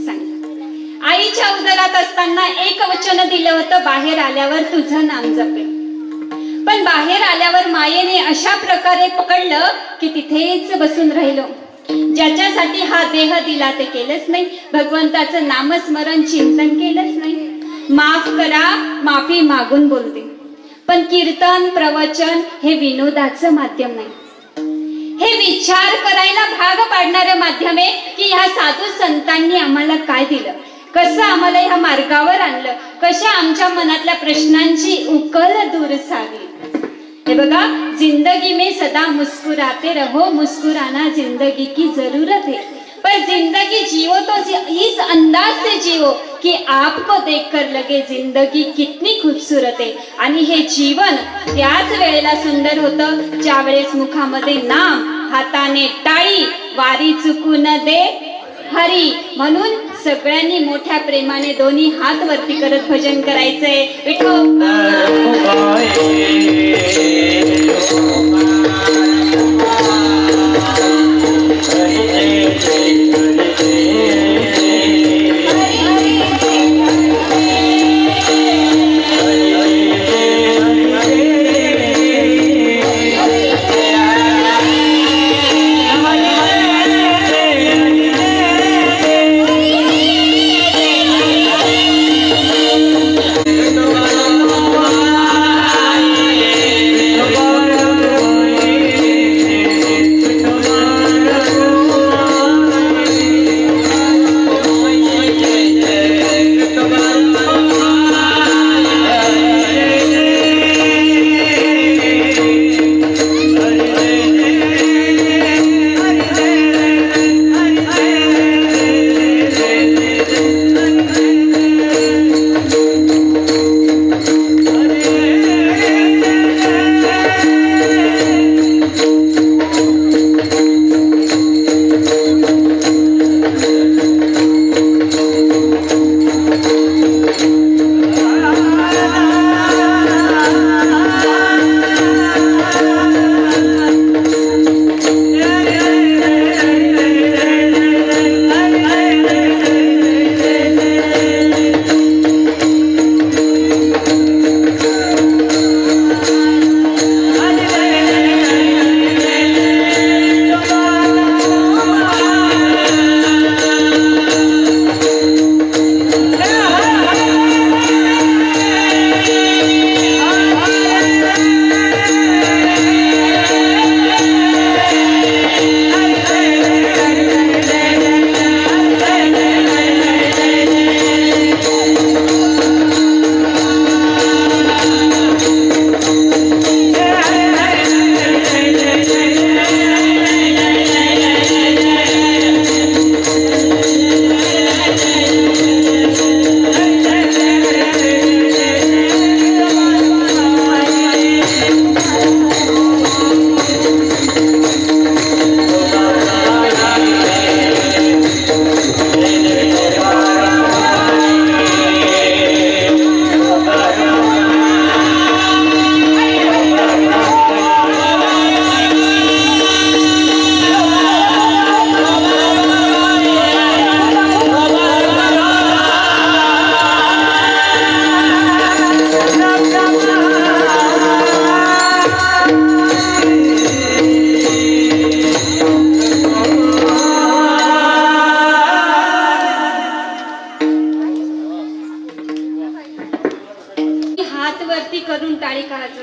सांगा. आईच्या उदरात असताना एक वचन दिलं होतं, बाहेर आल्यावर तुझं नाम जपेल. पण बाहेर आल्यावर मायेने अशा प्रकारे पकडलं की तिथेच बसून राहिलो. ज्याच्यासाठी हा देह दिला ते केलंच नाही, भगवंताचं नामस्मरण चिंतन केलंच नाही. माफ करा, माफी मागून बोलते. पण कीर्तन प्रवचन हे विनोदाचं माध्यम नाही, हे विचार करायला भाग पाडणारं माध्यम आहे. की ह्या साधू संतांनी आम्हाला काय दिलं, कसं आम्हाला ह्या मार्गावर आणलं, कशा आमच्या मनातल्या प्रश्नांची उकल दूर सारली. हे बघा, जिंदगी में सदा मुस्कुराते रहो, मुस्कुराना जिंदगी की जरूरत है. पर जिंदगी जियो तो इस अंदाज से जियो कि आपको देखकर लगे जिंदगी कितनी खूबसूरत है. आणि हे जीवन त्याच वेळेला सुंदर होतं ज्या वेळेस मुखामध्ये नाम, हाताने टाळी, वारी चुकू न दे हरी. म्हणून सगळ्यांनी मोठ्या प्रेमाने दोन्ही हात वरती करत भजन करायचंय.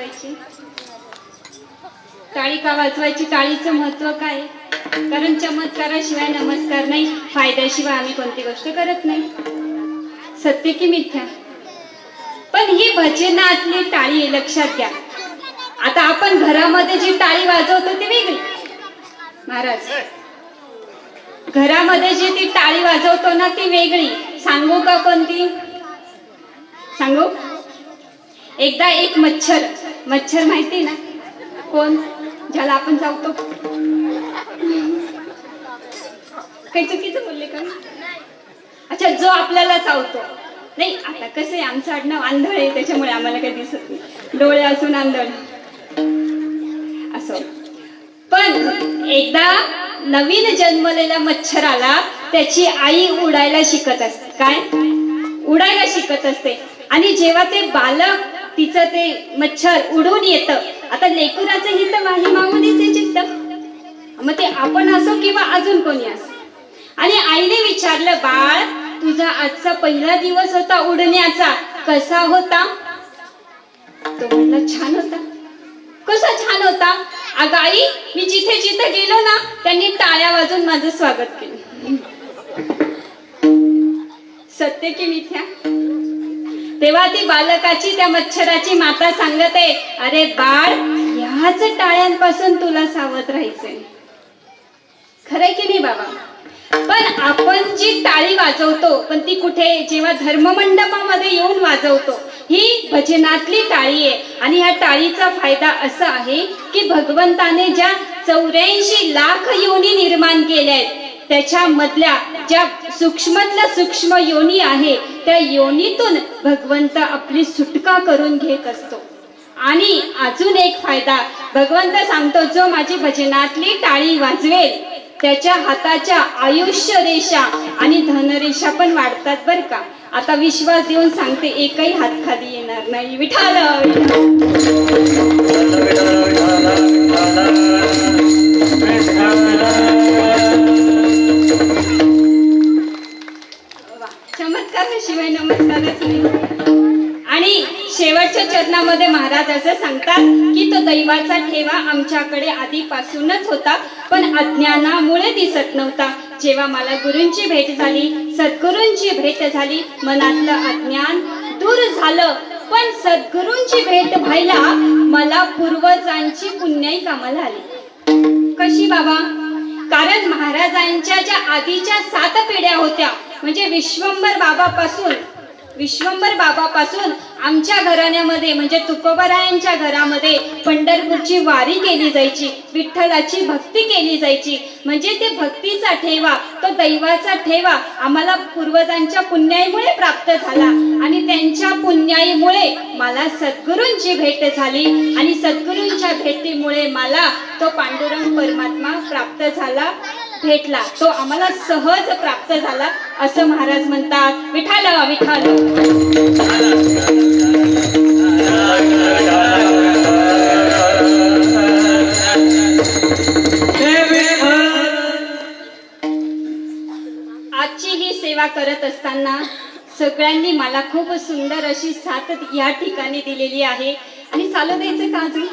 वाजवायची? टाळी का वाजवायची? टाळीचं महत्व काय? कारण चमत्काराशिवाय नमस्कार नाही, फायद्याशिवाय आम्ही कोणती गोष्ट करत नाही. सत्य की मिथ्या? पण ही भजनातली टाळी आहे, लक्षात घ्या. आता आपण घरामध्ये जी टाळी वाजवतो ती वेगळी. महाराज, घरामध्ये जी ती टाळी वाजवतो ना ती वेगळी. सांगू का कोणती? सांगू? एकदा एक मच्छर माहिती ना कोण? ज्याला आपण चावतो. काही चुकीचं बोलले का? अच्छा, जो आपल्याला चावतो. नाही, आता कसं आहे, आमचं आडनाव आंधळ आहे त्याच्यामुळे आम्हाला काही दिसत नाही. डोळे असून आंधळ असो. पण एकदा नवीन जन्मलेल्या मच्छराला त्याची आई उडायला शिकत असते. काय? उडायला शिकत असते. आणि जेव्हा ते बालक तिचं ते मच्छर उडून येतं, आता लेकराचं ही तर माही मागूनच चित्त, मग ते आपण असो किंवा अजून कोणी असो. आणि आईने विचारलं, बाळ, तुझा आजचा पहिला दिवस होता उडण्याचा, कसा होता? तो म्हणला, छान होता. कसा छान होता? अगं आई, मी जिथे जिथे गेलो ना त्यांनी टाळ्या वाजून माझं स्वागत केलं. सत्य की मिथ्या? तेव्हा ती बालकाची, त्या मच्छराची माता सांगत आहे, अरे बाळ, ह्याच टाळ्यांपासून तुला सावध राहायचंय. खरंय की नाही बाबा? पण आपण जी टाळी वाजवतो, पण ती कुठे? जेव्हा धर्ममंडपामध्ये येऊन वाजवतो. ही भजनातली टाळी आहे. आणि ह्या टाळीचा फायदा असा आहे की भगवंताने ज्या 84 लाख योनी निर्माण केल्या आहेत, त्याच्यामधल्या ज्या सूक्ष्मातल्या सूक्ष्म योनी आहे, त्या योनीतून भगवंत आपली सुटका करून घेत असतो. आणि अजून एक फायदा भगवंत सांगतो, जो माझी भजनातली टाळी वाजवेल त्याच्या हाताच्या आयुष्य रेषा आणि धनरेषा पण वाढतात बर का. आता विश्वास देऊन सांगते, एकही हात खाली येणार नाही. विठाल चमत्काराशिवाय नमस्कारच नाही. आणि शेवटच्या चरणामध्ये महाराज असं सांगतात की तो दैवाचा ठेवा आमच्याकडे आधीपासूनच होता, पण अज्ञानामुळे दिसत नव्हता. जेव्हा मला गुरूंची भेट झाली, सद्गुरूंची भेट झाली, मनातलं अज्ञान दूर झालं. पण सद्गुरूंची भेट व्हायला मला पूर्वजांची पुण्याई कामाला आली. कशी बाबा? कारण महाराजांच्या ज्या आधीच्या 7 पिढ्या होत्या, म्हणजे विश्वंभर बाबापासून आमच्या घराण्यामध्ये म्हणजे तुकोबरायांच्या घरामध्ये पंढरपूरची वारी केली जायची, विठ्ठलाची भक्ती केली जायची. म्हणजे ते भक्तीचा ठेवा, तो दैवाचा ठेवा आम्हाला पूर्वजांच्या पुण्याईमुळे प्राप्त झाला. आणि त्यांच्या पुण्याईमुळे मला सद्गुरूंची भेट झाली. आणि सद्गुरूंच्या भेटीमुळे मला तो पांडुरंग परमात्मा प्राप्त झाला, भेटला. तो आम्हाला सहज प्राप्त झाला असं महाराज म्हणतात. विठाल विठाल. आजची ही सेवा करत असताना सगळ्यांनी मला खूप सुंदर अशी साथ या ठिकाणी दिलेली आहे. आणि चालू द्यायचं का अजून?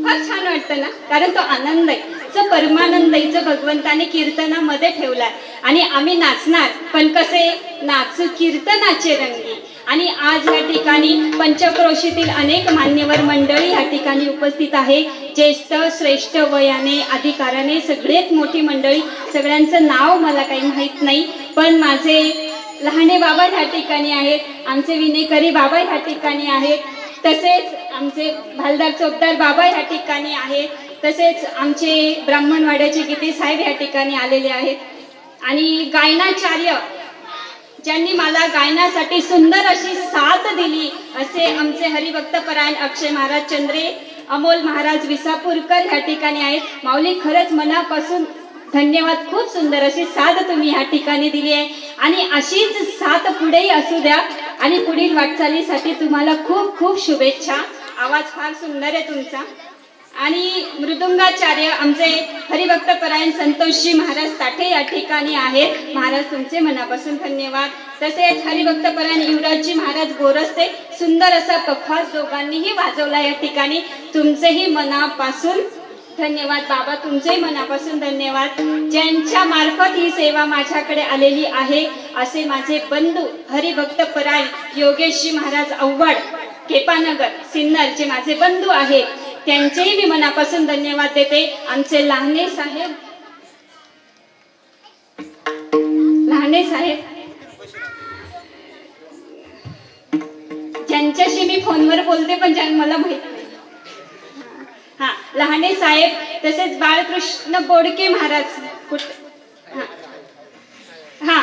फार छान वाटतं ना, कारण तो आनंद आहे, जो परमानंद आहे, जो भगवंताने कीर्तनामध्ये ठेवलाय. आणि आम्ही नाचणार, पण कसे नाचू? कीर्तनाचे रंगी. आणि आज या ठिकाणी पंचक्रोशीतील अनेक मान्यवर मंडळी या ठिकाणी उपस्थित आहे. ज्येष्ठ श्रेष्ठ वयाने अधिकाराने सगळ्यात मोठी मंडळी. सगळ्यांचं नाव मला काही माहित नाही, पण माझे लहाने बाबा या ठिकाणी आहेत, आमचे विनेकरी बाबा या ठिकाणी आहेत, तसेच आमचे भालदार चोपदार बाबा या ठिकाणी आहेत, तसेच आमचे ब्राह्मणवाड्याचे गीते साहेब या ठिकाणी आलेले आहेत. आणि गायनाचार्य ज्यांनी मला गायनासाठी सुंदर अशी साथ दिली असे आमचे हरिभक्त परायण अक्षय महाराज चंद्रे, अमोल महाराज विसापूरकर या ठिकाणी आहेत. माऊली, खरंच मनापासून धन्यवाद. खूप सुंदर अशी साथ तुम्ही या ठिकाणी दिली आहे. आणि अशीच साथ पुढेही असू द्या. आणि पुढील वाटचालीसाठी तुम्हाला खूप खूप शुभेच्छा. आवाज फार सुंदर आहे तुमचा. आणि मृदुंगाचार्य आमचे हरिभक्तपरायण संतोषजी महाराज ताठे या ठिकाणी आहेत. महाराज तुमचे मनापासून धन्यवाद. तसेच हरिभक्तपरायण युवराजजी महाराज गोरस्ते सुंदर असा पखवाज दोघांनीही वाजवला या ठिकाणी. तुमचेही मनापासून धन्यवाद बाबा, तुमचेही मनापासून धन्यवाद. ज्यांच्या मार्फत ही सेवा माझ्याकडे आलेली आहे असे माझे बंधू हरिभक्तपरायण योगेशजी महाराज आव्हाड केपानगर सिन्नर जे माझे बंधू आहेत त्यांचेही मी मनापासून धन्यवाद देते. आमचे लहाने साहेब ज्यांच्याशी मी फोनवर बोलते पण मला माहित नाही. हा लहाने साहेब तसेच बाळकृष्ण बोडके महाराज हा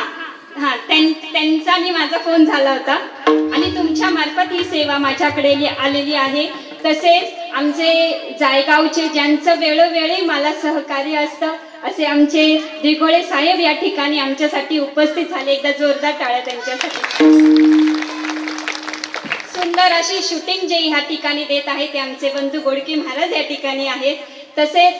हा त्यांचा आणि माझा फोन झाला होता आणि तुमच्या मार्फत ही सेवा माझ्याकडे आलेली आहे. तसेच आमचे जायगावचे ज्यांचं वेळोवेळी मला सहकार्य असतं असे आमचे दिघोळे साहेब या ठिकाणी आमच्यासाठी उपस्थित झाले. एकदा जोरदार टाळ्या त्यांच्यासाठी. सुंदर अशी शूटिंग जे ह्या ठिकाणी देत आहे ते आमचे बंधू गोडके महाराज या ठिकाणी आहेत. तसेच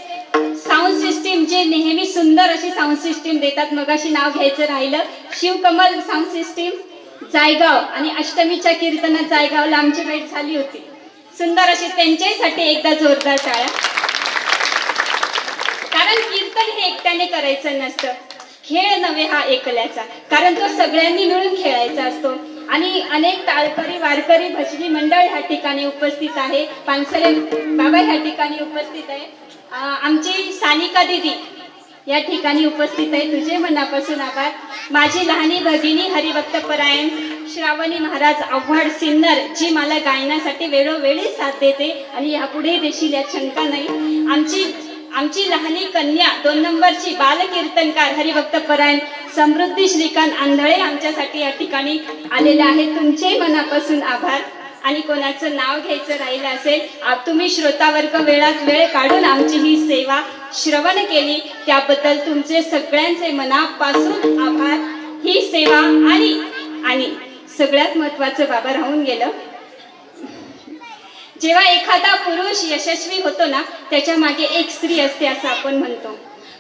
साऊंड सिस्टीम जे नेहमी सुंदर अशी साऊंड सिस्टीम देतात, मगाशी नाव घ्यायचं राहिलं, शिवकमल साऊंड सिस्टीम जायगाव आणि अष्टमीच्या कीर्तनात जायगावला आमची भेट झाली होती. सुंदर अशी त्यांच्यासाठी एकदा जोरदार टाळ्या. कारण कीर्तन हे एकट्याने करायचं नसतं, खेळ नव्हे हा एकल्याचा, कारण तो सगळ्यांनी मिळून खेळायचा असतो. आणि अनेक टाळकरी वारकरी भजनी मंडळ ह्या ठिकाणी उपस्थित आहे. पानसरे बाबा ह्या ठिकाणी उपस्थित आहे. आमची सानिका दीदी या ठिकाणी उपस्थित आहे. तुझे मनापासून आभार. माझी लहानी भगिनी हरिभक्तपरायण श्रावणी महाराज आव्हाड सिन्नर जी मला गायनासाठी वेळोवेळी साथ देते आणि यापुढे देशील यात शंका नाही. आमची लहानी कन्या 2 नंबरची बालकीर्तनकार हरिभक्तपरायण समृद्धी श्रीकांत आंधळे आमच्यासाठी या ठिकाणी आलेले आहेत. तुमचे मनापासून आभार. आणि कोणाचं नाव घ्यायचं राहिलं असेल, तुम्ही श्रोतावर्ग वेळात वेळ काढून आमची ही सेवा श्रवण केली त्याबद्दल तुमचे सगळ्यांचे मनापासून आभार. ही सेवा आणि सगळ्यात महत्वाचं बाबा राहून गेलं, जेव्हा एखादा पुरुष यशस्वी होतो ना त्याच्या मागे एक स्त्री असते असं आपण म्हणतो.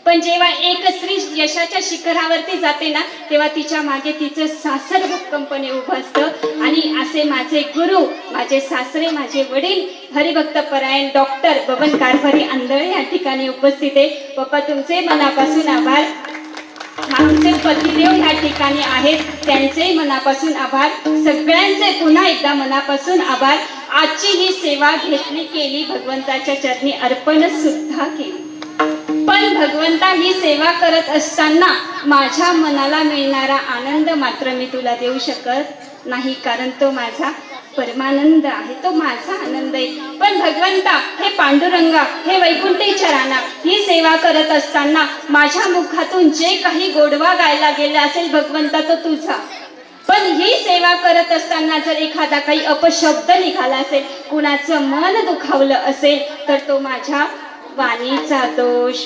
पण जेव्हा एक स्त्री यशाच्या शिखरावरती जाते ना तेव्हा तिच्या मागे तिचं सासर भक्कमपणे उभं असतं. आणि असे माझे गुरु, माझे सासरे, माझे वडील हरिभक्तपरायण डॉक्टर बबन कारभारी आंधळे या ठिकाणी उपस्थित आहे. पप्पा तुमचे मनापासून आभार. आमचे पतिदेव ह्या ठिकाणी आहेत त्यांचे मनापासून आभार. सगळ्यांचे पुन्हा एकदा मनापासून आभार. आजची ही सेवा घेतली केली भगवंताच्या चरणी अर्पण सुद्धा केली. पण भगवंता ही सेवा करत असताना माझ्या मनाला मिळणारा आनंद मात्र मी तुला देऊ शकत नाही, कारण तो माझा परमानंद आहे, तो माझा आनंद आहे. पण भगवंता हे पांडुरंगा, हे वैकुंठेच्या राणा, ही सेवा करत असताना माझ्या मुखातून जे काही गोडवा गायला गेला असेल भगवंता तो तुझा. पण ही सेवा करत असताना जर एखादा काही अपशब्द निघाला असेल, कुणाचं मन दुखावलं असेल तर तो माझ्या वाणीचा दोष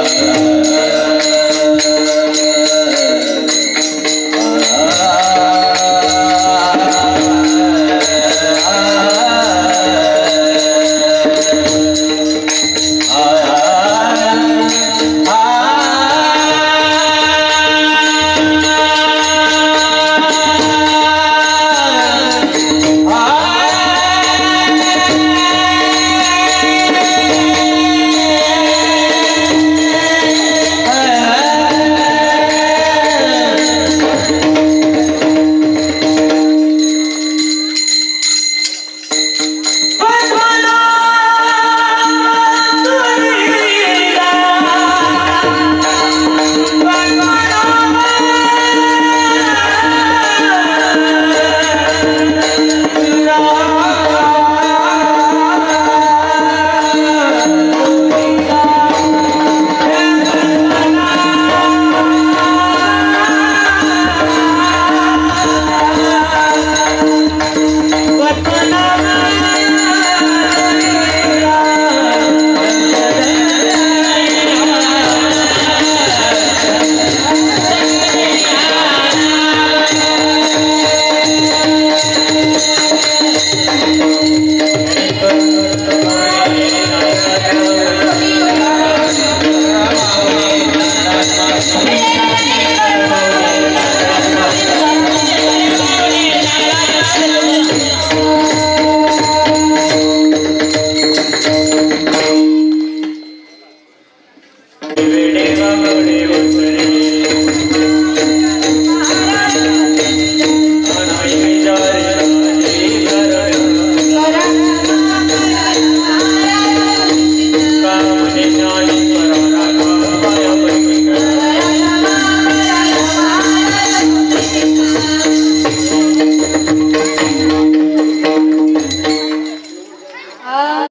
रे